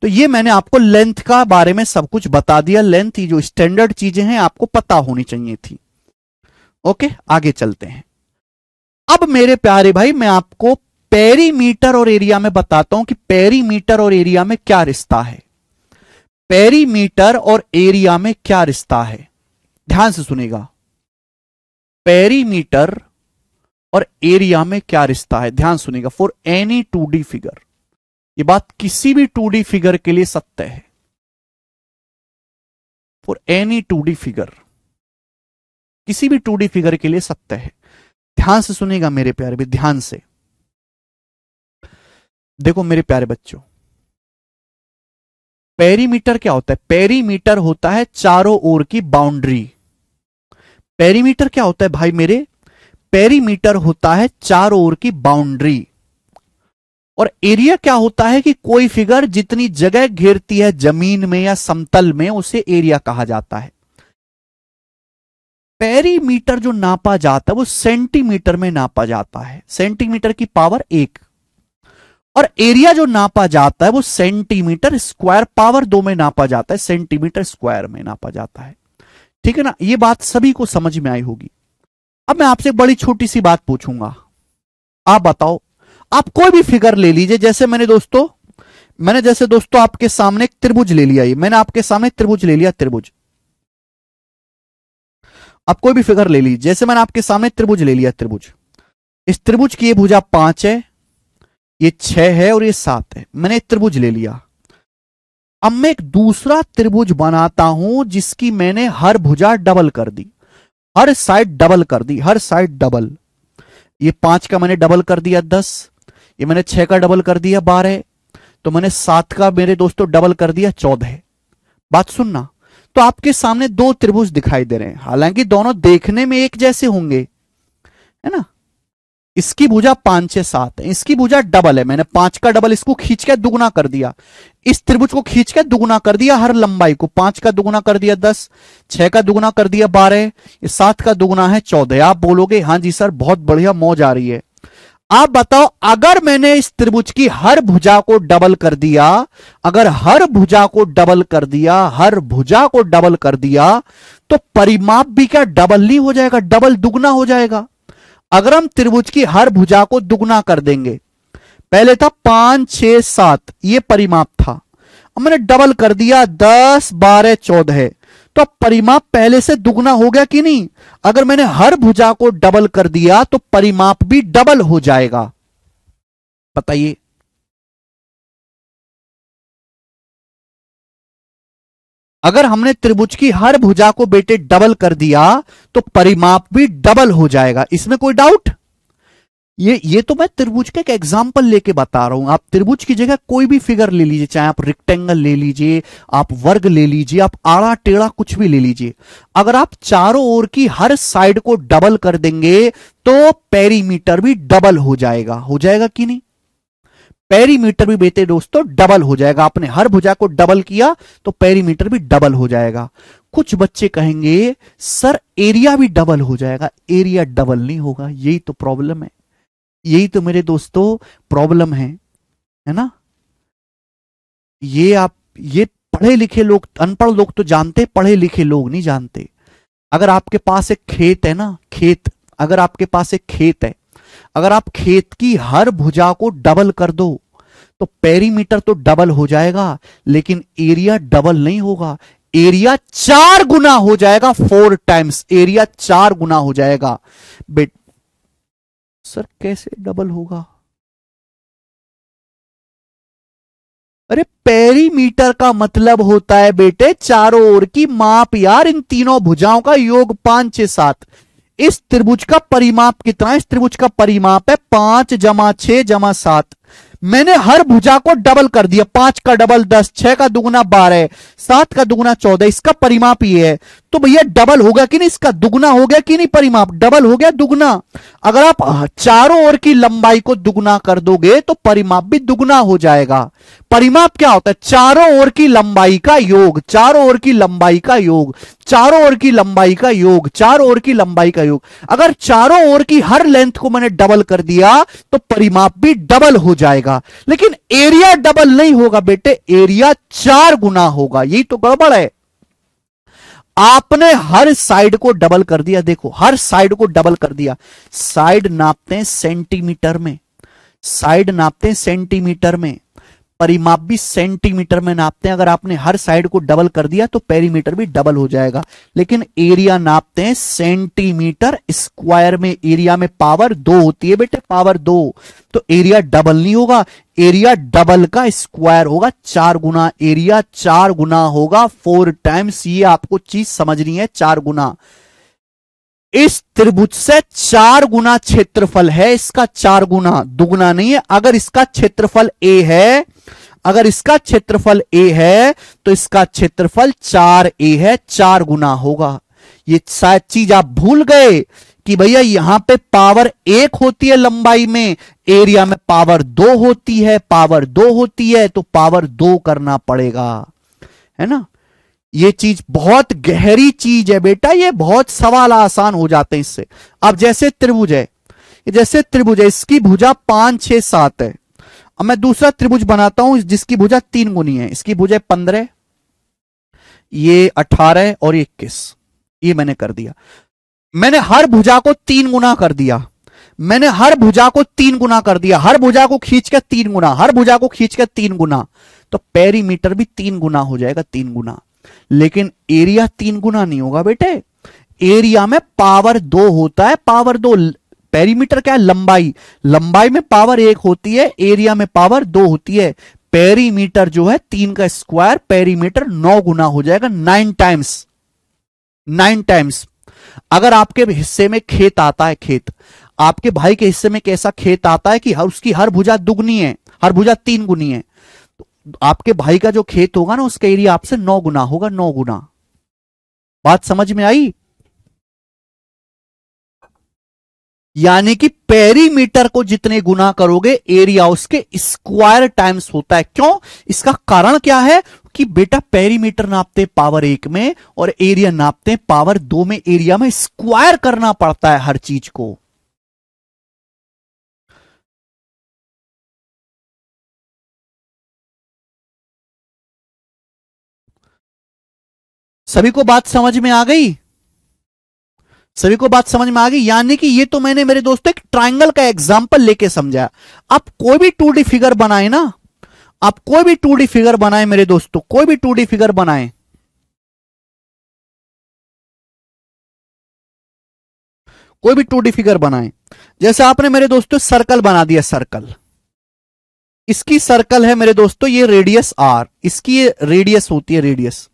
तो ये मैंने आपको लेंथ का बारे में सब कुछ बता दिया, लेंथ जो स्टैंडर्ड चीजें हैं आपको पता होनी चाहिए थी। ओके आगे चलते हैं। अब मेरे प्यारे भाई मैं आपको पेरीमीटर और एरिया में बताता हूं कि पेरीमीटर और एरिया में क्या रिश्ता है, पेरीमीटर और एरिया में क्या रिश्ता है। ध्यान से सुनेगा, पेरीमीटर और एरिया में क्या रिश्ता है, ध्यान सुनेगा। फॉर एनी 2D फिगर, ये बात किसी भी 2D फिगर के लिए सत्य है। फॉर एनी 2D फिगर, किसी भी 2D फिगर के लिए सत्य है। ध्यान से सुनिएगा मेरे प्यारे भी, ध्यान से देखो मेरे प्यारे बच्चों, पेरीमीटर क्या होता है? पेरीमीटर होता है चारों ओर की बाउंड्री। पेरीमीटर क्या होता है भाई मेरे? पेरीमीटर होता है चारों ओर की बाउंड्री। और एरिया क्या होता है कि कोई फिगर जितनी जगह घेरती है जमीन में या समतल में, उसे एरिया कहा जाता है। पेरीमीटर जो नापा जाता है वो सेंटीमीटर में नापा जाता है, सेंटीमीटर की पावर 1। और एरिया जो नापा जाता है वो सेंटीमीटर स्क्वायर पावर 2 में नापा जाता है, सेंटीमीटर स्क्वायर में नापा जाता है। ठीक है ना, ये बात सभी को समझ में आई होगी। अब मैं आपसे बड़ी छोटी सी बात पूछूंगा, आप बताओ, आप कोई भी फिगर ले लीजिए, जैसे मैंने दोस्तों आपके सामने एक त्रिभुज ले लिया, मैंने आपके सामने त्रिभुज ले लिया, त्रिभुज। आप कोई भी फिगर ले लीजिए, जैसे मैंने आपके सामने त्रिभुज ले लिया, त्रिभुज। इस त्रिभुज की ये भुजा 5 है, ये 6 है और ये 7 है। मैंने त्रिभुज ले लिया। अब मैं एक दूसरा त्रिभुज बनाता हूं जिसकी मैंने हर भुजा डबल कर दी, हर साइड डबल कर दी, हर साइड डबल। ये 5 का मैंने डबल कर दिया 10, ये मैंने 6 का डबल कर दिया 12, तो मैंने 7 का मेरे दोस्तों डबल कर दिया 14। बात सुनना, तो आपके सामने 2 त्रिभुज दिखाई दे रहे हैं, हालांकि दोनों देखने में एक जैसे होंगे, है ना। इसकी भुजा 5 6 7 है, इसकी भुजा डबल है, मैंने 5 का डबल इसको खींच के दुगुना कर दिया, इस त्रिभुज को खींच के दुगुना कर दिया, हर लंबाई को 5 का दुगुना कर दिया 10, 6 का दुगुना कर दिया 12, ये 7 का दुगुना है 14। आप बोलोगे हाँ जी सर बहुत बढ़िया, मौज आ रही है। आप बताओ, अगर मैंने इस त्रिभुज की हर भुजा को डबल कर दिया, अगर हर भुजा को डबल कर दिया, हर भुजा को डबल कर दिया, तो परिमाप भी क्या डबल नहीं हो जाएगा? डबल दुगना हो जाएगा। अगर हम त्रिभुज की हर भुजा को दुगना कर देंगे, पहले था 5 6 7, ये परिमाप था, अब मैंने डबल कर दिया 10 12 14, तो परिमाप पहले से दुगना हो गया कि नहीं? अगर मैंने हर भुजा को डबल कर दिया तो परिमाप भी डबल हो जाएगा। बताइए, अगर हमने त्रिभुज की हर भुजा को बेटे डबल कर दिया तो परिमाप भी डबल हो जाएगा, इसमें कोई डाउट? ये तो मैं त्रिभुज का एक एग्जांपल लेके बता रहा हूं। आप त्रिभुज की जगह कोई भी फिगर ले लीजिए, चाहे आप रेक्टेंगल ले लीजिए, आप वर्ग ले लीजिए, आप आड़ा टेढ़ा कुछ भी ले लीजिए, अगर आप चारों ओर की हर साइड को डबल कर देंगे तो पेरीमीटर भी डबल हो जाएगा। हो जाएगा कि नहीं? पेरीमीटर भी बेटे दोस्तों डबल हो जाएगा। आपने हर भुजा को डबल किया तो पेरीमीटर भी डबल हो जाएगा। कुछ बच्चे कहेंगे सर एरिया भी डबल हो जाएगा। एरिया डबल नहीं होगा, यही तो प्रॉब्लम है, यही तो मेरे दोस्तों प्रॉब्लम है ना। ये पढ़े लिखे लोग, अनपढ़ लोग तो जानते, पढ़े लिखे लोग नहीं जानते। अगर आपके पास एक खेत है ना, खेत, अगर आपके पास एक खेत है, अगर आप खेत की हर भुजा को डबल कर दो तो पेरीमीटर तो डबल हो जाएगा, लेकिन एरिया डबल नहीं होगा। एरिया 4 गुना हो जाएगा, 4 टाइम्स एरिया 4 गुना हो जाएगा। बेट सर कैसे डबल होगा? अरे पेरीमीटर का मतलब होता है बेटे चारों ओर की माप यार, इन तीनों भुजाओं का योग 5 6 7। इस त्रिभुज का परिमाप कितना है? इस त्रिभुज का परिमाप है 5 + 6 + 7। मैंने हर भुजा को डबल कर दिया, 5 का डबल 10, 6 का दुगुना 12, 7 का दुगुना 14, इसका परिमाप ये है। तो भैया डबल होगा कि नहीं? इसका दुगुना हो गया कि नहीं? परिमाप डबल हो गया, दुगुना। अगर आप चारों ओर की लंबाई को दुगुना कर दोगे तो परिमाप भी दुगुना हो जाएगा। परिमाप क्या होता है? चारों ओर की लंबाई का योग, चारों ओर की लंबाई का योग, चारों ओर की लंबाई का योग, चारों ओर की लंबाई का योग। अगर चारों ओर की हर लेंथ को मैंने डबल कर दिया तो परिमाप भी डबल हो जाएगा, लेकिन एरिया डबल नहीं होगा बेटे, एरिया 4 गुना होगा। यही तो गड़बड़ है। आपने हर साइड को डबल कर दिया, देखो हर साइड को डबल कर दिया। साइड नापते हैं सेंटीमीटर में, साइड नापते हैं सेंटीमीटर में। परिमाप भी सेंटीमीटर में नापते हैं। अगर आपने हर साइड को डबल कर दिया तो पेरीमीटर भी डबल हो जाएगा, लेकिन एरिया नापते हैं सेंटीमीटर स्क्वायर में। एरिया में पावर 2 होती है बेटे, पावर 2। तो एरिया डबल नहीं होगा, एरिया डबल का स्क्वायर होगा, 4 गुना एरिया, 4 गुना होगा 4 टाइम्स। ये आपको चीज समझनी है, 4 गुना। इस त्रिभुज से 4 गुना क्षेत्रफल है इसका, 4 गुना, दुगना नहीं है। अगर इसका क्षेत्रफल ए है, अगर इसका क्षेत्रफल ए है तो इसका क्षेत्रफल 4a है, 4 गुना होगा। ये शायद चीज आप भूल गए कि भैया यहां पे पावर 1 होती है लंबाई में, एरिया में पावर 2 होती है, पावर 2 होती है तो पावर 2 करना पड़ेगा, है ना। ये चीज बहुत गहरी चीज है बेटा, ये बहुत सवाल आसान हो जाते हैं इससे। अब जैसे त्रिभुज है, जैसे त्रिभुज है, इसकी भुजा 5 6 7 है। अब मैं दूसरा त्रिभुज बनाता हूं जिसकी भुजा 3 गुनी है। इसकी भुजा 15, ये 18 और 21। ये मैंने कर दिया। मैंने हर भुजा को 3 गुना कर दिया, मैंने हर भुजा को 3 गुना कर दिया, हर भुजा को खींच के 3 गुना, हर भुजा को खींच के 3 गुना, तो पेरीमीटर भी 3 गुना हो जाएगा, 3 गुना। लेकिन एरिया 3 गुना नहीं होगा बेटे, एरिया में पावर 2 होता है, पावर 2। पेरीमीटर क्या है? लंबाई, लंबाई में पावर 1 होती है, एरिया में पावर 2 होती है। पेरीमीटर जो है 3 का स्क्वायर, पेरीमीटर 9 गुना हो जाएगा, 9 टाइम्स, 9 टाइम्स। अगर आपके हिस्से में खेत आता है, खेत आपके भाई के हिस्से में कैसा खेत आता है कि उसकी हर भुजा दुगनी है, हर भुजा 3 गुनी है, तो आपके भाई का जो खेत होगा ना उसका एरिया आपसे 9 गुना होगा, 9 गुना। बात समझ में आई? यानी कि पेरीमीटर को जितने गुना करोगे एरिया उसके स्क्वायर टाइम्स होता है। क्यों? इसका कारण क्या है कि बेटा पेरीमीटर नापते पावर 1 में और एरिया नापते पावर 2 में। एरिया में स्क्वायर करना पड़ता है हर चीज को। सभी को बात समझ में आ गई? सभी को बात समझ में आ गई? यानी कि ये तो मैंने मेरे दोस्तों एक ट्रायंगल का एग्जांपल लेके समझाया। आप कोई भी 2D फिगर बनाए ना, आप कोई भी 2D फिगर बनाए मेरे दोस्तों, कोई भी 2D फिगर बनाए, कोई भी 2D फिगर बनाए, जैसे आपने मेरे दोस्तों सर्कल बना दिया, सर्कल, इसकी सर्कल है मेरे दोस्तों, ये रेडियस आर, इसकी ये रेडियस होती है, रेडियस।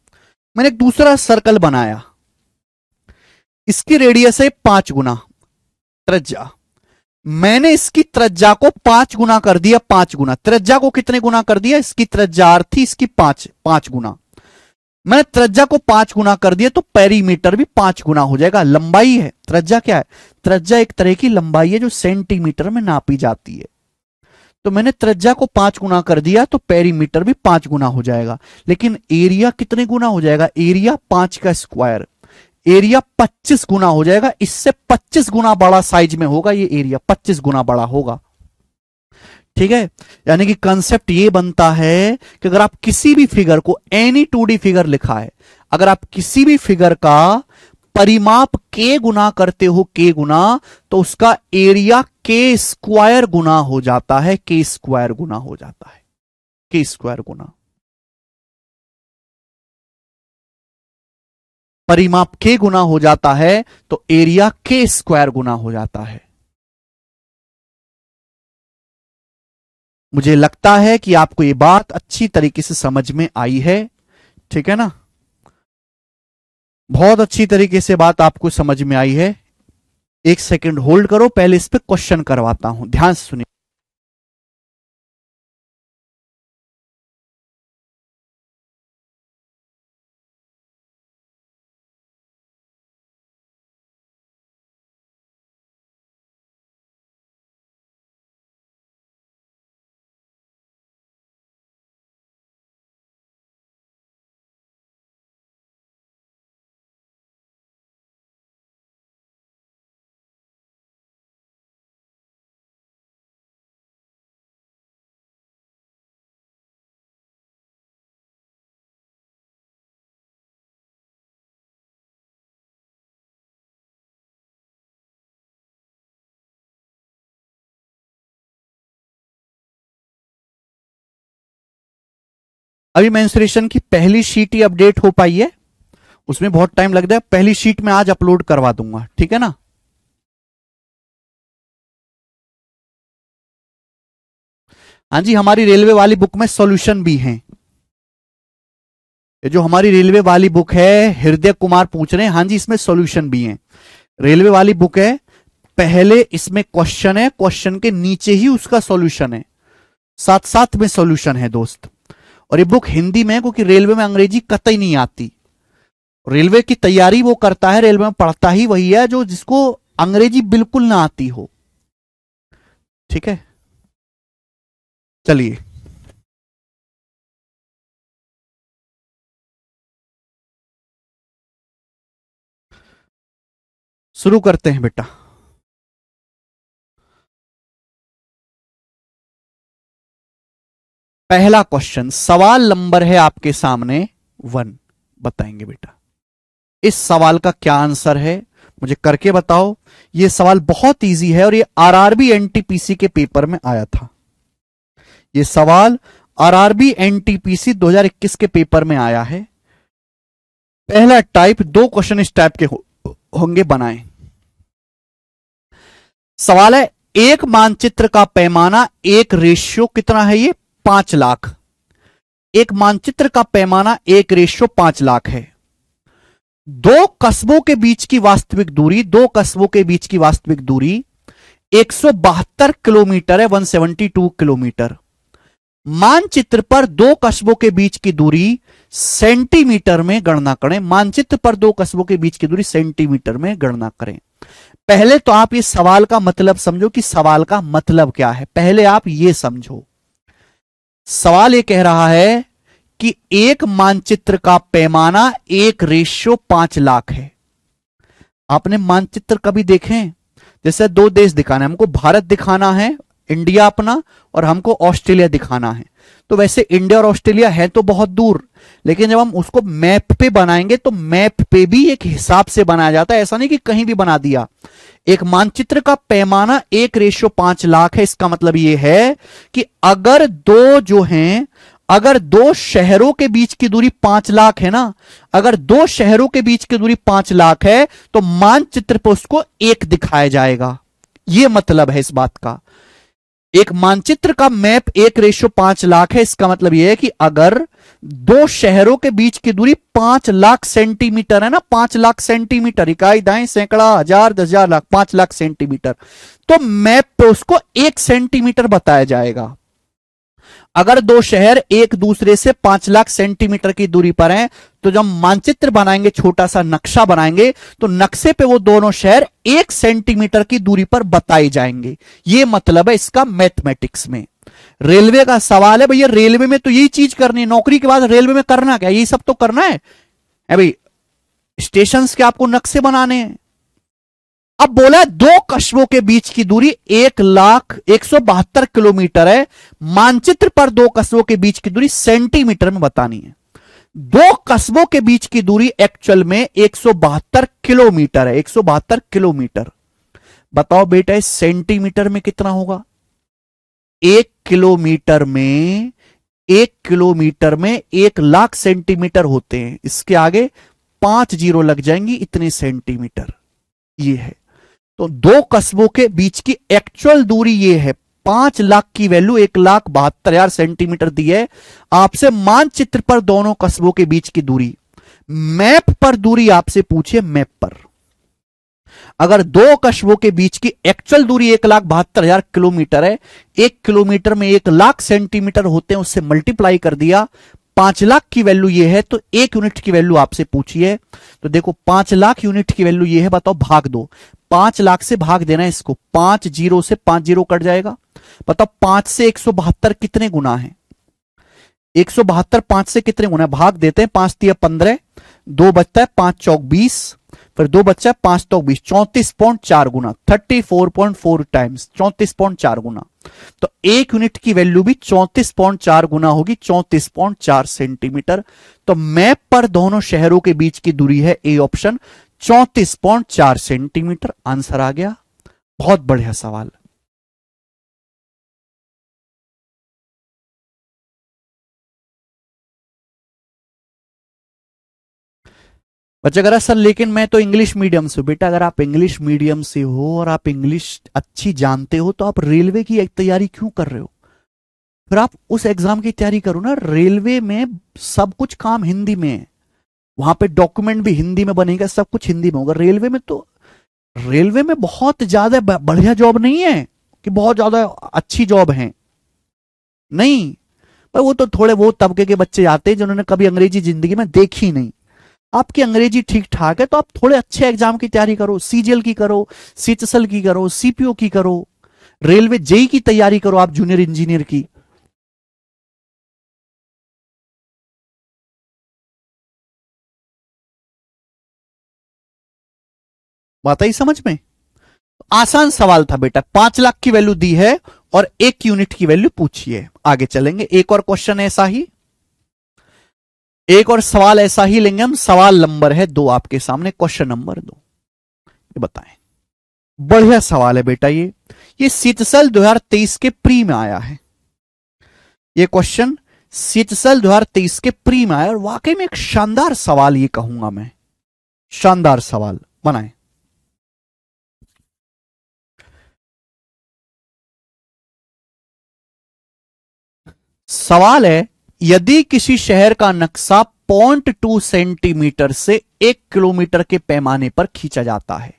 मैंने एक दूसरा सर्कल बनाया, इसकी रेडियस है 5 गुना त्रिज्या। मैंने इसकी त्रिज्या को 5 गुना कर दिया, 5 गुना। त्रिज्या को कितने गुना कर दिया? इसकी त्रिज्या आर थी, इसकी 5, 5 गुना। मैंने त्रिज्या को 5 गुना कर दिया तो पेरीमीटर भी 5 गुना हो जाएगा। लंबाई है, त्रिज्या क्या है? त्रिज्या एक तरह की लंबाई है जो सेंटीमीटर में नापी जाती है। तो मैंने त्रिज्या को 5 गुना कर दिया तो पेरीमीटर भी 5 गुना हो जाएगा। लेकिन एरिया कितने गुना हो जाएगा? एरिया 5 का स्क्वायर, एरिया 25 गुना हो जाएगा। इससे 25 गुना बड़ा साइज में होगा ये एरिया, 25 गुना बड़ा होगा। ठीक है, यानी कि कंसेप्ट ये बनता है कि अगर आप किसी भी फिगर को, एनी 2D फिगर लिखा है, अगर आप किसी भी फिगर का परिमाप के गुना करते हो, के गुना, तो उसका एरिया के स्क्वायर गुना हो जाता है, के स्क्वायर गुना हो जाता है, के स्क्वायर गुना। परिमाप के गुना हो जाता है तो एरिया के स्क्वायर गुना हो जाता है। मुझे लगता है कि आपको ये बात अच्छी तरीके से समझ में आई है, ठीक है ना। बहुत अच्छी तरीके से बात आपको समझ में आई है। एक सेकंड होल्ड करो, पहले इस पे क्वेश्चन करवाता हूं, ध्यान से सुनिए। अभी मेंस्ट्रुएशन की पहली शीट ही अपडेट हो पाई है, उसमें बहुत टाइम लग जाए। पहली शीट में आज अपलोड करवा दूंगा, ठीक है ना। हाँ जी, हमारी रेलवे वाली बुक में सॉल्यूशन भी हैं। ये जो हमारी रेलवे वाली बुक है, हृदय कुमार पूछ रहे हैं, हाँ जी इसमें सॉल्यूशन भी हैं। रेलवे वाली बुक है, पहले इसमें क्वेश्चन है, क्वेश्चन के नीचे ही उसका सॉल्यूशन है, साथ साथ में सॉल्यूशन है दोस्त। और ये बुक हिंदी में है, क्योंकि रेलवे में अंग्रेजी कतई नहीं आती। रेलवे की तैयारी वो करता है, रेलवे में पढ़ता ही वही है जो जिसको अंग्रेजी बिल्कुल ना आती हो, ठीक है। चलिए शुरू करते हैं बेटा। पहला क्वेश्चन, सवाल नंबर है आपके सामने 1। बताएंगे बेटा इस सवाल का क्या आंसर है, मुझे करके बताओ। यह सवाल बहुत इजी है और ये आरआरबी एनटीपीसी के पेपर में आया था। यह सवाल आरआरबी एनटीपीसी 2021 के पेपर में आया है। पहला टाइप, 2 क्वेश्चन इस टाइप के होंगे बनाए। सवाल है, एक मानचित्र का पैमाना, एक रेशियो कितना है, ये 5 लाख। एक मानचित्र का पैमाना 1:5 लाख है। दो कस्बों के बीच की वास्तविक दूरी, 2 कस्बों के बीच की वास्तविक दूरी 172 किलोमीटर है, 172 किलोमीटर। मानचित्र पर 2 कस्बों के बीच की दूरी सेंटीमीटर में गणना करें। मानचित्र पर 2 कस्बों के बीच की दूरी सेंटीमीटर में गणना करें। पहले तो आप इस सवाल का मतलब समझो कि सवाल का मतलब क्या है, पहले आप ये समझो। सवाल ये कह रहा है कि एक मानचित्र का पैमाना 1:5 लाख है। आपने मानचित्र कभी देखे? जैसे 2 देश दिखाना है, हमको भारत दिखाना है, इंडिया अपना, और हमको ऑस्ट्रेलिया दिखाना है। तो वैसे इंडिया और ऑस्ट्रेलिया है तो बहुत दूर, लेकिन जब हम उसको मैप पे बनाएंगे तो मैप पे भी एक हिसाब से बनाया जाता है, ऐसा नहीं कि कहीं भी बना दिया। एक मानचित्र का पैमाना 1:5 लाख है। इसका मतलब यह है कि अगर अगर 2 शहरों के बीच की दूरी 5 लाख है ना, अगर 2 शहरों के बीच की दूरी 5 लाख है तो मानचित्र पर उसको 1 दिखाया जाएगा। यह मतलब है इस बात का। एक मानचित्र का मैप 1:5 लाख है। इसका मतलब यह है कि अगर 2 शहरों के बीच की दूरी 5 लाख सेंटीमीटर है ना, 5 लाख सेंटीमीटर, इकाई, दाएं, सैकड़ा, हजार, 10,000, लाख, 5 लाख सेंटीमीटर, तो मैप पे उसको 1 सेंटीमीटर बताया जाएगा। अगर 2 शहर एक दूसरे से 5 लाख सेंटीमीटर की दूरी पर हैं, तो जब मानचित्र बनाएंगे, छोटा सा नक्शा बनाएंगे, तो नक्शे पे वो दोनों शहर 1 सेंटीमीटर की दूरी पर बताए जाएंगे। ये मतलब है इसका मैथमेटिक्स में। रेलवे का सवाल है भैया, रेलवे में तो यही चीज करनी है, नौकरी के बाद रेलवे में करना क्या, यही सब तो करना है भाई। स्टेशन के आपको नक्शे बनाने हैं। अब बोला 2 कस्बों के बीच की दूरी 1,172 किलोमीटर है। मानचित्र पर 2 कस्बों के बीच की दूरी सेंटीमीटर में बतानी है। 2 कस्बों के बीच की दूरी एक्चुअल में 172 किलोमीटर है, 172 किलोमीटर। बताओ बेटा इस सेंटीमीटर में कितना होगा? 1 किलोमीटर में 1 लाख सेंटीमीटर होते हैं। इसके आगे 5 जीरो लग जाएंगी, इतने सेंटीमीटर ये है। तो 2 कस्बों के बीच की एक्चुअल दूरी ये है। 5 लाख की वैल्यू 1,72,000 सेंटीमीटर दी है। आपसे मानचित्र पर दोनों कस्बों के बीच की दूरी, मैप पर दूरी आपसे पूछिए, मैप पर। अगर 2 कस्बों के बीच की एक्चुअल दूरी 1,72,000 किलोमीटर है, 1 किलोमीटर में 1 लाख सेंटीमीटर होते हैं, उससे मल्टीप्लाई कर दिया, 5 लाख की वैल्यू ये है, तो 1 यूनिट की वैल्यू आपसे पूछी है। तो देखो 5 लाख यूनिट की वैल्यू ये है, बताओ भाग दो। 5 लाख से भाग देना है इसको, 5 जीरो से 5 जीरो कट जाएगा। बताओ 5 से 172 कितने गुना है? 172 5 से कितने गुना है? भाग देते हैं, 5 तिया 15, 2 बचता है, 5 चौक 20, फिर 2 बच्चा है, 5 तो 20, 34.4 गुना, 34.4 टाइम्स, 34.4 गुना। तो 1 यूनिट की वैल्यू भी 34.4 गुना होगी, 34.4 सेंटीमीटर। तो मैप पर दोनों शहरों के बीच की दूरी है, ए ऑप्शन, 34.4 सेंटीमीटर। आंसर आ गया। बहुत बढ़िया सवाल। बच्चा कह रहा सर लेकिन मैं तो इंग्लिश मीडियम से हूं। बेटा अगर आप इंग्लिश मीडियम से हो और आप इंग्लिश अच्छी जानते हो तो आप रेलवे की एक तैयारी क्यों कर रहे हो? फिर आप उस एग्जाम की तैयारी करो ना। रेलवे में सब कुछ काम हिंदी में है, वहां पे डॉक्यूमेंट भी हिंदी में बनेगा, सब कुछ हिंदी में होगा। रेलवे में तो रेलवे में बहुत ज्यादा बढ़िया जॉब नहीं है कि बहुत ज्यादा अच्छी जॉब है, नहीं। पर वो तो थोड़े वो तबके के बच्चे आते हैं जिन्होंने कभी अंग्रेजी जिंदगी में देखी नहीं। आपकी अंग्रेजी ठीक ठाक है तो आप थोड़े अच्छे एग्जाम की तैयारी करो, सीजीएल की करो, सीएचएसएल की करो, सीपीओ की करो, रेलवे जेई की तैयारी करो आप, जूनियर इंजीनियर की। बात आई समझ में? आसान सवाल था बेटा, 5 लाख की वैल्यू दी है और 1 यूनिट की वैल्यू पूछी है। आगे चलेंगे, एक और क्वेश्चन ऐसा ही, एक और सवाल ऐसा ही लेंगे हम। सवाल नंबर है 2 आपके सामने, क्वेश्चन नंबर 2। ये बताएं, बढ़िया सवाल है बेटा ये सीटसल 2023 के प्री में आया है। ये क्वेश्चन सीटसल 2023 के प्री में आया और वाकई में एक शानदार सवाल ये कहूंगा मैं, शानदार सवाल बनाए। सवाल है, यदि किसी शहर का नक्शा 0.2 सेंटीमीटर से 1 किलोमीटर के पैमाने पर खींचा जाता है।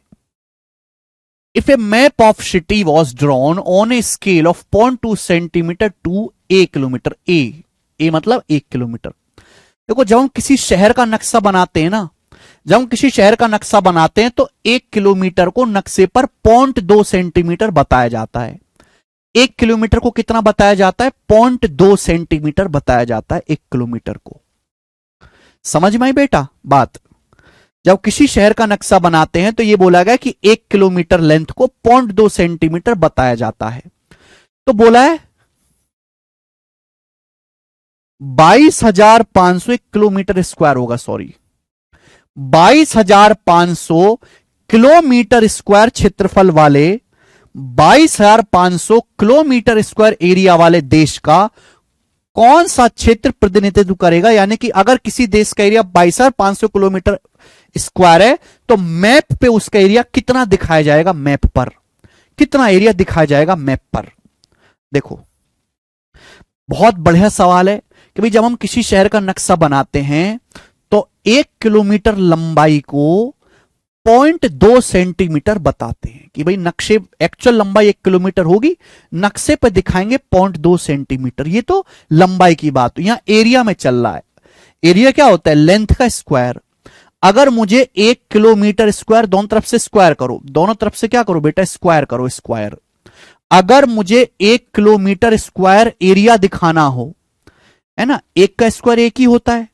If a map of city was drawn on a scale of 0.2 centimetre to A kilometre, a मतलब 1 किलोमीटर। देखो जब हम किसी शहर का नक्शा बनाते हैं ना, जब हम किसी शहर का नक्शा बनाते हैं तो 1 किलोमीटर को नक्शे पर 0.2 सेंटीमीटर बताया जाता है। 1 किलोमीटर को कितना बताया जाता है? 0.2 सेंटीमीटर बताया जाता है 1 किलोमीटर को। समझ में आई बेटा बात? जब किसी शहर का नक्शा बनाते हैं तो यह बोला गया कि 1 किलोमीटर लेंथ को 0.2 सेंटीमीटर बताया जाता है। तो बोला है 22,500 किलोमीटर स्क्वायर होगा, सॉरी 22,500 किलोमीटर स्क्वायर क्षेत्रफल वाले, 22,500 किलोमीटर स्क्वायर एरिया वाले देश का कौन सा क्षेत्र प्रतिनिधित्व करेगा? यानी कि अगर किसी देश का एरिया 22,500 किलोमीटर स्क्वायर है तो मैप पे उसका एरिया कितना दिखाया जाएगा? मैप पर कितना एरिया दिखाया जाएगा मैप पर? देखो बहुत बढ़िया सवाल है कि भाई जब हम किसी शहर का नक्शा बनाते हैं तो 1 किलोमीटर लंबाई को 0.2 सेंटीमीटर बताते हैं कि भाई नक्शे एक्चुअल लंबाई 1 किलोमीटर होगी, नक्शे पर दिखाएंगे 0.2 सेंटीमीटर। ये तो लंबाई की बात, यहां एरिया में चल रहा है। एरिया क्या होता है? लेंथ का स्क्वायर। अगर मुझे 1 किलोमीटर स्क्वायर, दोनों तरफ से स्क्वायर करो, दोनों तरफ से क्या करो बेटा? स्क्वायर करो, स्क्वायर। अगर मुझे 1 किलोमीटर स्क्वायर एरिया दिखाना हो, है ना, एक का स्क्वायर एक ही होता है,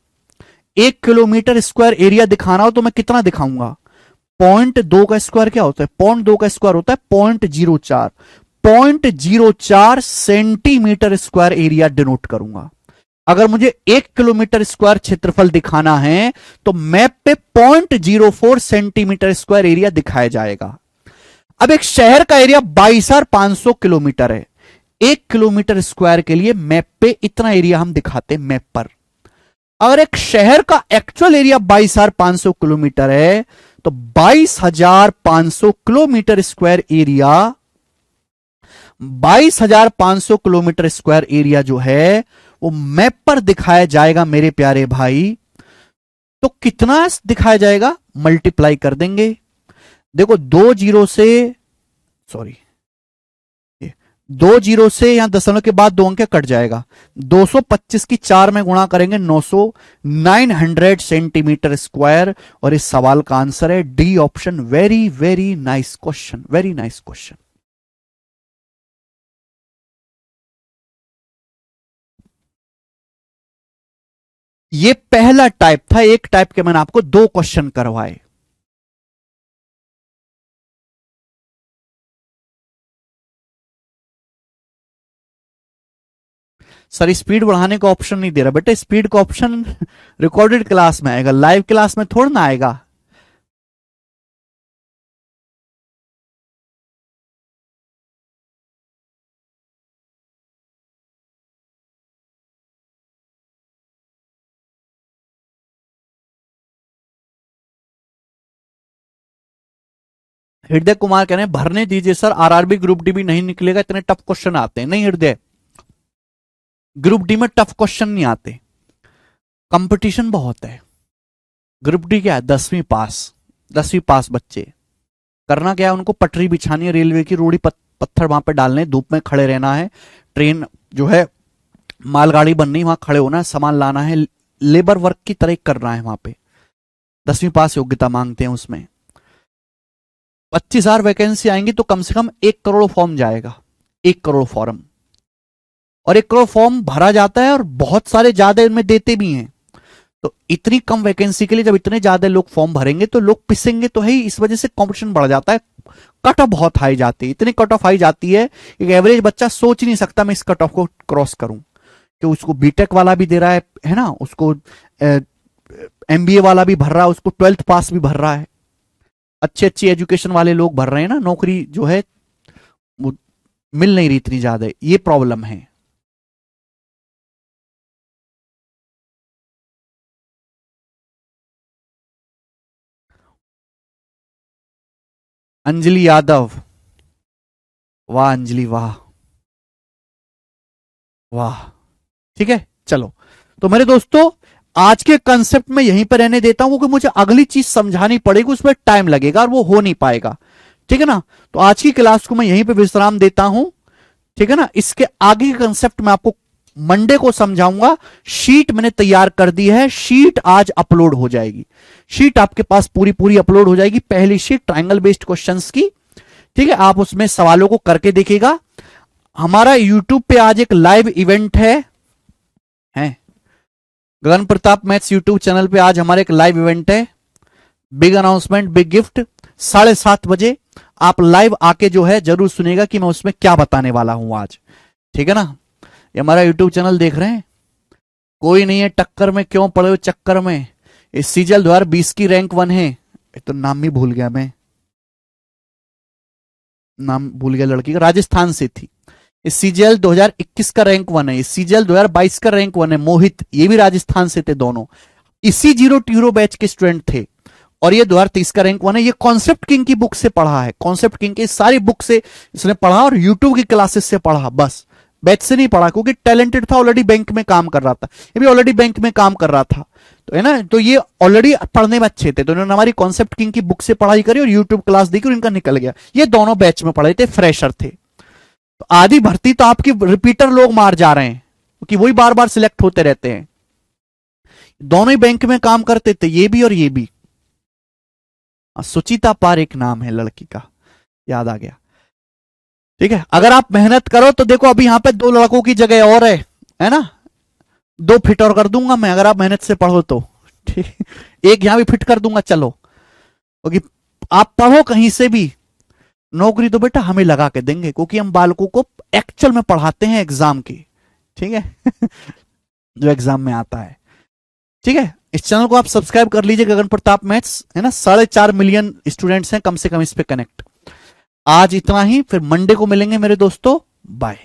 1 किलोमीटर स्क्वायर एरिया दिखाना हो तो मैं कितना दिखाऊंगा? 0.2 का स्क्वायर क्या होता है? 0.2 का स्क्वायर होता है 0.04, 0.04 सेंटीमीटर स्क्वायर एरिया डिनोट करूंगा। अगर मुझे 1 किलोमीटर स्क्वायर क्षेत्रफल दिखाना है तो मैप पे 0.04 सेंटीमीटर स्क्वायर एरिया दिखाया जाएगा। अब एक शहर का एरिया 22,500 किलोमीटर है, 1 किलोमीटर स्क्वायर के लिए मैप पे इतना एरिया हम दिखाते हैं मैप पर। अगर एक शहर का एक्चुअल एरिया 22,500 किलोमीटर है तो 22,500 kilometre square area, 22,500 kilometre square area जो है वो मैप पर दिखाया जाएगा मेरे प्यारे भाई। तो कितना दिखाया जाएगा? मल्टीप्लाई कर देंगे। देखो 2 जीरो से, सॉरी 2 जीरो से यहां दशमलव के बाद 2 अंक कट जाएगा, 225 की 4 में गुणा करेंगे 900, 900 सेंटीमीटर स्क्वायर। और इस सवाल का आंसर है D option. Very very nice question, very nice question. ये पहला टाइप था, एक टाइप के मैंने आपको 2 क्वेश्चन करवाए। सर स्पीड बढ़ाने का ऑप्शन नहीं दे रहा बेटा, स्पीड का ऑप्शन रिकॉर्डेड क्लास में आएगा, लाइव क्लास में थोड़ा ना आएगा। हृदय कुमार कह रहे हैं भरने दीजिए सर, आरआरबी ग्रुप डी भी नहीं निकलेगा, इतने टफ क्वेश्चन आते हैं। नहीं हृदय, ग्रुप डी में टफ क्वेश्चन नहीं आते, कंपटीशन बहुत है। ग्रुप डी क्या है, 10वीं पास, 10वीं पास बच्चे। करना क्या है, उनको पटरी बिछानी है, रेलवे की रोड़ी पत्थर वहां पे डालने, धूप में खड़े रहना है, ट्रेन जो है मालगाड़ी बननी, वहां खड़े होना है, सामान लाना है, लेबर वर्क की तरह करना है वहां पे। 10वीं पास योग्यता मांगते हैं उसमें। 25,000 वैकेंसी आएंगी तो कम से कम 1 करोड़ फॉर्म जाएगा, 1 करोड़ फॉर्म, और 1 करोड़ फॉर्म भरा जाता है और बहुत सारे ज्यादा इनमें देते भी हैं। तो इतनी कम वैकेंसी के लिए जब इतने ज्यादा लोग फॉर्म भरेंगे तो लोग पिसेंगे तो है ही, इस वजह से कंपटीशन बढ़ जाता है, कट ऑफ बहुत हाई जाती है, इतनी कट ऑफ हाई जाती है एक एवरेज बच्चा सोच नहीं सकता मैं इस कट ऑफ को क्रॉस करूं, कि उसको बीटेक वाला भी दे रहा है ना, उसको एमबीए वाला भी भर रहा है, उसको 12th पास भी भर रहा है, अच्छी अच्छी एजुकेशन वाले लोग भर रहे हैं ना, नौकरी जो है वो मिल नहीं रही इतनी ज्यादा, ये प्रॉब्लम है। अंजलि यादव, वाह अंजलि वाह वाह, ठीक है चलो। तो मेरे दोस्तों आज के कंसेप्ट में यहीं पर रहने देता हूं, क्योंकि मुझे अगली चीज समझानी पड़ेगी, उसमें टाइम लगेगा और वो हो नहीं पाएगा, ठीक है ना। तो आज की क्लास को मैं यहीं पे विश्राम देता हूं, ठीक है ना। इसके आगे के कंसेप्ट में आपको मंडे को समझाऊंगा। शीट मैंने तैयार कर दी है, शीट आज अपलोड हो जाएगी, शीट आपके पास पूरी पूरी अपलोड हो जाएगी, पहली शीट ट्रायंगल बेस्ड क्वेश्चंस की, ठीक है। आप उसमें सवालों को करके देखिएगा। हमारा यूट्यूब पे आज एक लाइव इवेंट है गगन प्रताप मैथ्स यूट्यूब चैनल पे आज हमारे एक लाइव इवेंट है, बिग अनाउंसमेंट बिग गिफ्ट, 7:30 बजे आप लाइव आके जो है जरूर सुनिएगा कि मैं उसमें क्या बताने वाला हूं आज, ठीक है ना। ये हमारा यूट्यूब चैनल देख रहे हैं, कोई नहीं है टक्कर में, क्यों पड़े हो चक्कर में, इस सीजल 2020 की रैंक 1 है, तो नाम भी भूल गया मैं, नाम भूल गया लड़की का, राजस्थान से थी, इस सीजीएल 2021 का रैंक 1 है, इस सीजीएल 2022 का रैंक 1 है, मोहित, ये भी राजस्थान से थे, दोनों इसी जीरो टीरो बैच के स्टूडेंट थे, और ये 2023 का रैंक 1 है। ये कॉन्सेप्ट किंग की बुक से पढ़ा है, कॉन्सेप्ट किंग की सारी बुक से इसने पढ़ा और यूट्यूब की क्लासेस से पढ़ा, बस बैच से नहीं पढ़ा, क्योंकि टैलेंटेड था, ऑलरेडी बैंक में काम कर रहा था, ये भी ऑलरेडी बैंक में काम कर रहा था, तो है ना, तो ये ऑलरेडी पढ़ने में अच्छे थे, तो इन्होंने हमारी कॉन्सेप्ट किंग की बुक से पढ़ाई करी और यूट्यूब क्लास दी और इनका निकल गया। ये दोनों बैच में पढ़े थे, फ्रेशर थे। तो आधी भर्ती तो आपकी रिपीटर लोग मार जा रहे हैं, क्योंकि वही बार बार सिलेक्ट होते रहते हैं, दोनों ही बैंक में काम करते थे, ये भी और ये भी। सुचिता पारेख नाम है लड़की का, याद आ गया, ठीक है। अगर आप मेहनत करो तो देखो अभी यहां पे 2 लड़कों की जगह और है ना, 2 फिट और कर दूंगा मैं, अगर आप मेहनत से पढ़ो तो, ठीक, एक यहां भी फिट कर दूंगा, चलो, क्योंकि आप पढ़ो कहीं से भी, नौकरी तो बेटा हमें लगा के देंगे, क्योंकि हम बालकों को एक्चुअल में पढ़ाते हैं एग्जाम की, ठीक है जो एग्जाम में आता है, ठीक है। इस चैनल को आप सब्सक्राइब कर लीजिए, गगन प्रताप मैथ्स, है ना, 4.5 मिलियन स्टूडेंट्स हैं कम से कम इस पे कनेक्ट। आज इतना ही, फिर मंडे को मिलेंगे मेरे दोस्तों, बाय।